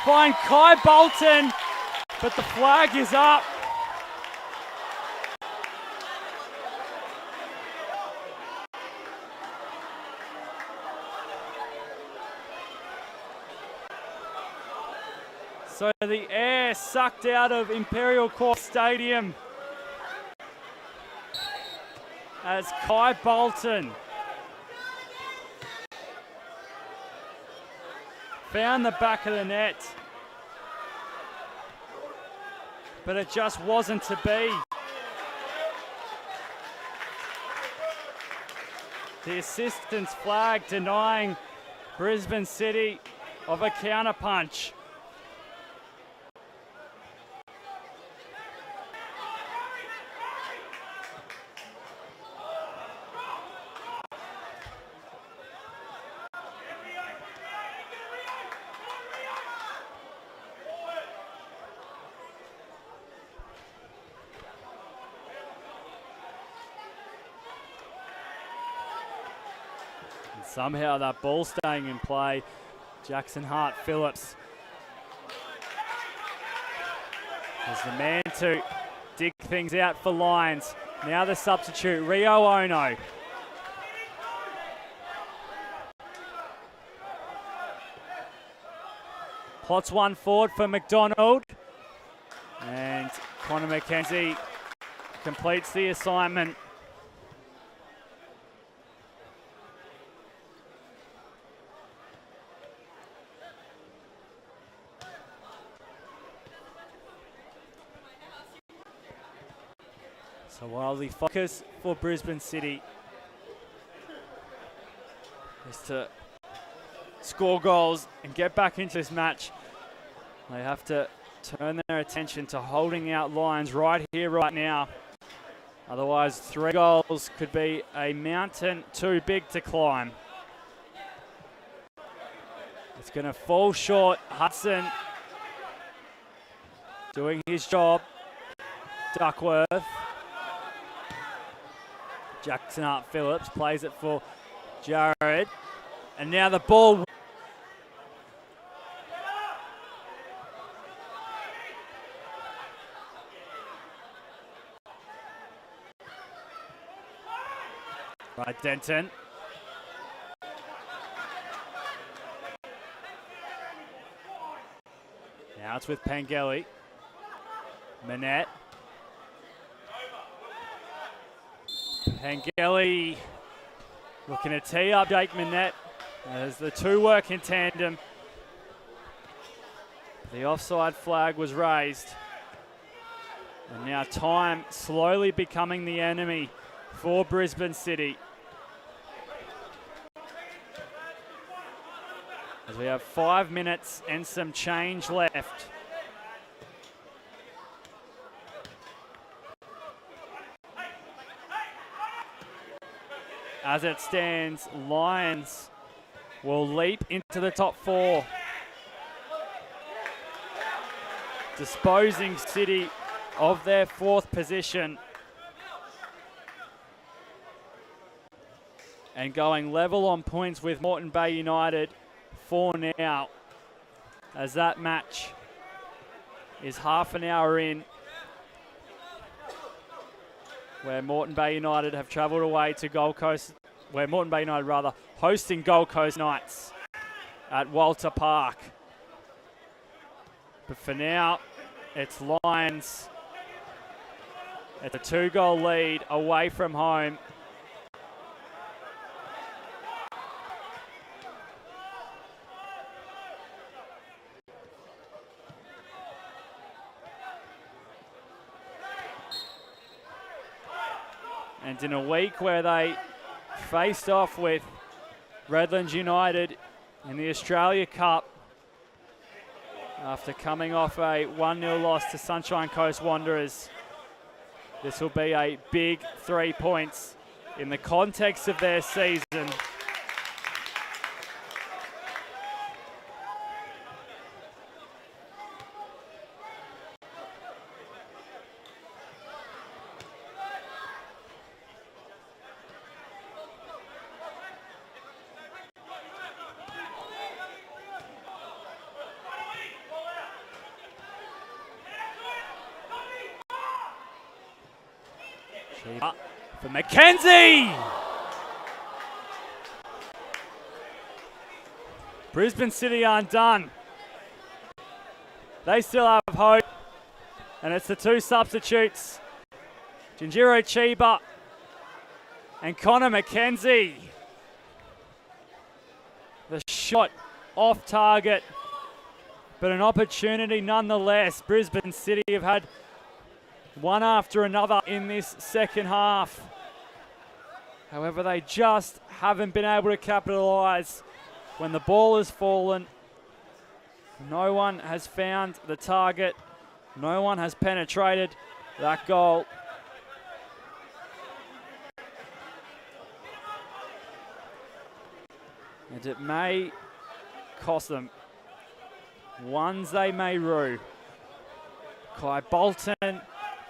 find Kai Bolton, but the flag is up. So the air sucked out of Imperial Court Stadium as Kai Bolton found the back of the net, but it just wasn't to be. The assistant's flag denying Brisbane City of a counter punch. Somehow that ball staying in play. Jackson Hart-Phillips is the man to dig things out for Lions. Now the substitute, Rio Ono. Plots one forward for McDonald. And Connor McKenzie completes the assignment. So while the focus for Brisbane City is to score goals and get back into this match, they have to turn their attention to holding out Lions right here, right now. Otherwise, 3 goals could be a mountain too big to climb. It's going to fall short. Hudson doing his job. Duckworth. Jackson Hart-Phillips plays it for Jared. And now the ball. Right, Denton. Now it's with Pangeli. Manette. Pangeli looking to tee up Jake Manette as the two work in tandem. The offside flag was raised. And now time slowly becoming the enemy for Brisbane City. As we have 5 minutes and some change left. As it stands, Lions will leap into the top 4. Disposing City of their 4th position. And going level on points with Moreton Bay United for now. As that match is half an hour in. Where Moreton Bay United have travelled away to Gold Coast, where Moreton Bay United rather, hosting Gold Coast Knights at Walter Park. But for now, it's Lions at a 2-goal lead away from home. And in a week where they faced off with Redlands United in the Australia Cup after coming off a 1-0 loss to Sunshine Coast Wanderers, this will be a big 3 points in the context of their season. For McKenzie! Brisbane City aren't done. They still have hope. And it's the 2 substitutes. Jinjiro Chiba and Connor McKenzie. The shot off target, but an opportunity nonetheless. Brisbane City have had one after another in this second half. However, they just haven't been able to capitalise when the ball has fallen. No one has found the target. No one has penetrated that goal. And it may cost them. Ones they may rue. Kai Bolton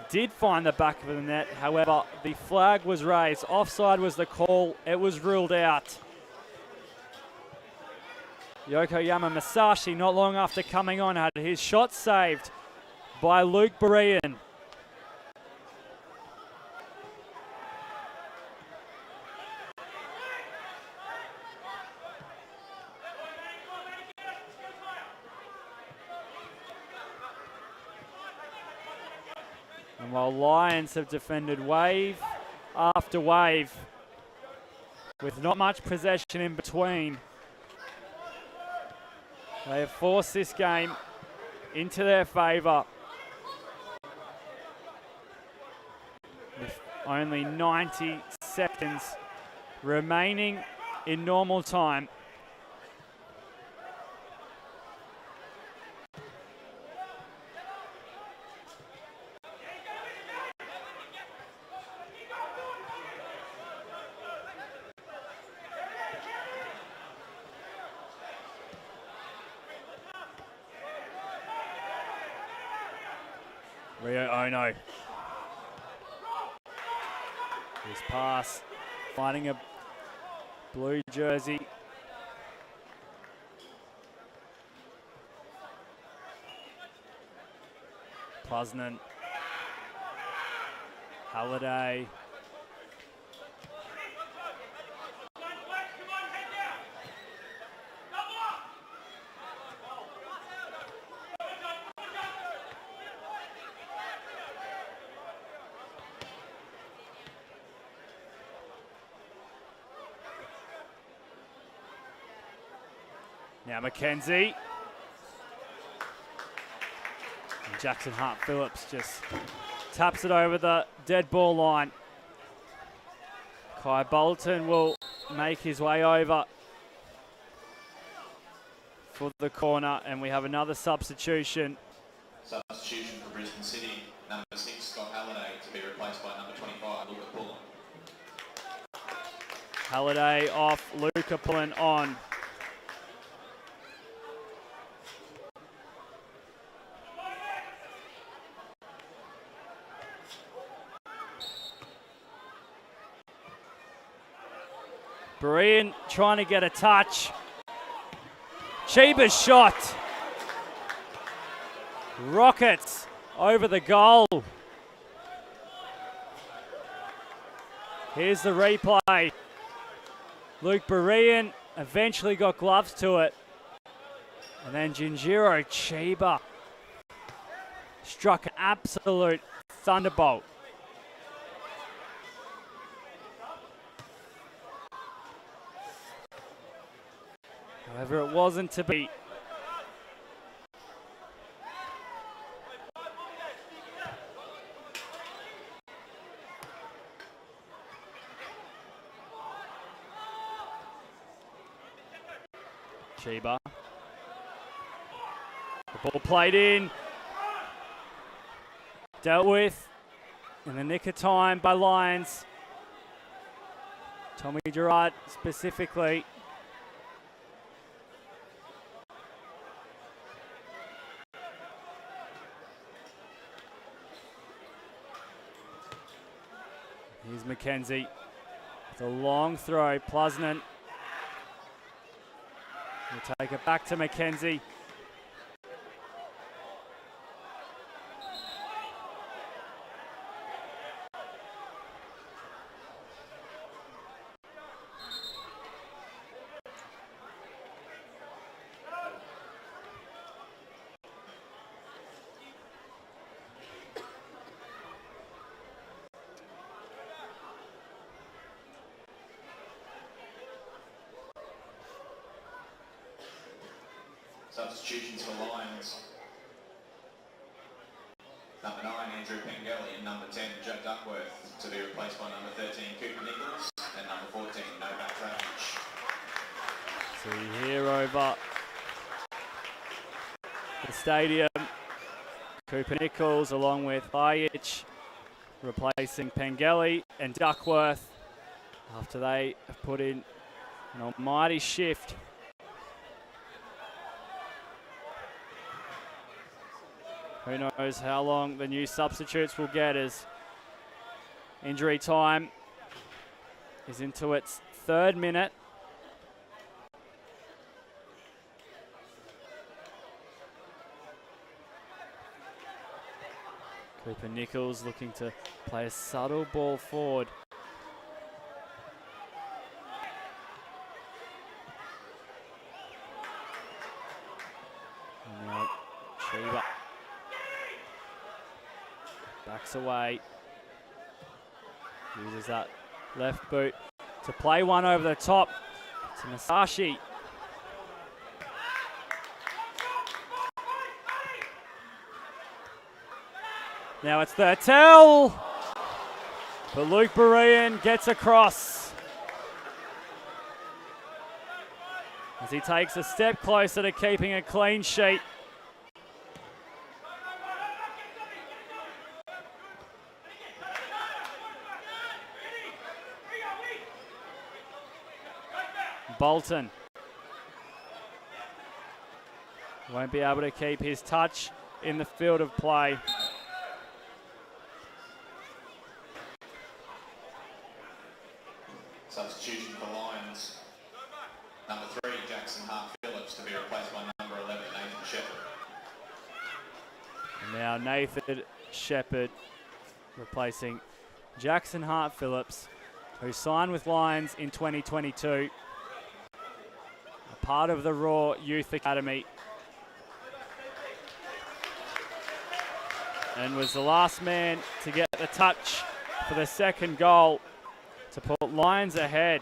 did find the back of the net. However, the flag was raised. Offside was the call. It was ruled out. Yokoyama Masashi, not long after coming on, had his shot saved by Luke Berean. And while Lions have defended wave after wave with not much possession in between, they have forced this game into their favour with only 90 seconds remaining in normal time. Rio Ono. His pass, finding a blue jersey. Plusnan. Halliday. Now McKenzie. And Jackson Hart-Phillips just taps it over the dead ball line. Kai Bolton will make his way over for the corner, and we have another substitution. Substitution for Brisbane City, number 6, Scott Halliday, to be replaced by number 25, Luca Pullen. Halliday off, Luca Pullen on. Berean trying to get a touch. Chiba's shot. Rockets over the goal. Here's the replay. Luke Berean eventually got gloves to it. And then Jinjiro Chiba struck an absolute thunderbolt. However, it wasn't to be. Chiba. The ball played in. Dealt with in the nick of time by Lions. Tommy Gerard specifically. Here's McKenzie. It's a long throw. Plusnan will take it back to McKenzie. Substitutions for Lions. Number 9, Andrew Pengelly, and number 10, Joe Duckworth, to be replaced by number 13, Cooper Nichols, and number 14, Novak Dragic. See here over the stadium, Cooper Nichols along with Bajic replacing Pengelly and Duckworth after they have put in an almighty shift. Who knows how long the new substitutes will get as injury time is into its 3rd minute. Cooper Nichols looking to play a subtle ball forward. And now Cheever backs away. Uses that left boot to play one over the top to Masashi. Now it's Thurtell, but Luke Berean gets across as he takes a step closer to keeping a clean sheet. Bolton won't be able to keep his touch in the field of play. Substitution for Lions. Number 3, Jackson Hart-Phillips, to be replaced by number 11, Nathan Shepherd. And now Nathan Shepherd replacing Jackson Hart-Phillips, who signed with Lions in 2022. A part of the Raw Youth Academy. And was the last man to get the touch for the second goal to put Lions ahead.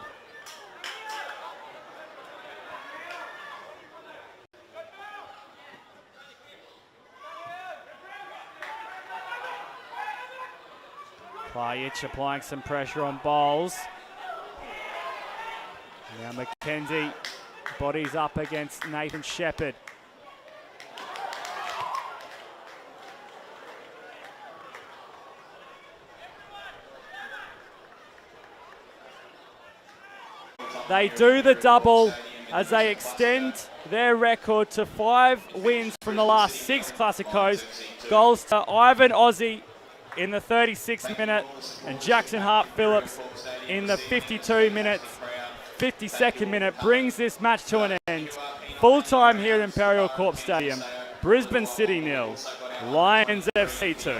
Klajic applying some pressure on Bowles. Now McKenzie bodies up against Nathan Shepherd. They do the double as they extend their record to 5 wins from the last 6 Classicos. Goals to Ivan Ozzie in the 36th minute and Jackson Hart-Phillips in the 52nd minute brings this match to an end. Full time here at Imperial Corp Stadium. Brisbane City 0, Lions FC 2.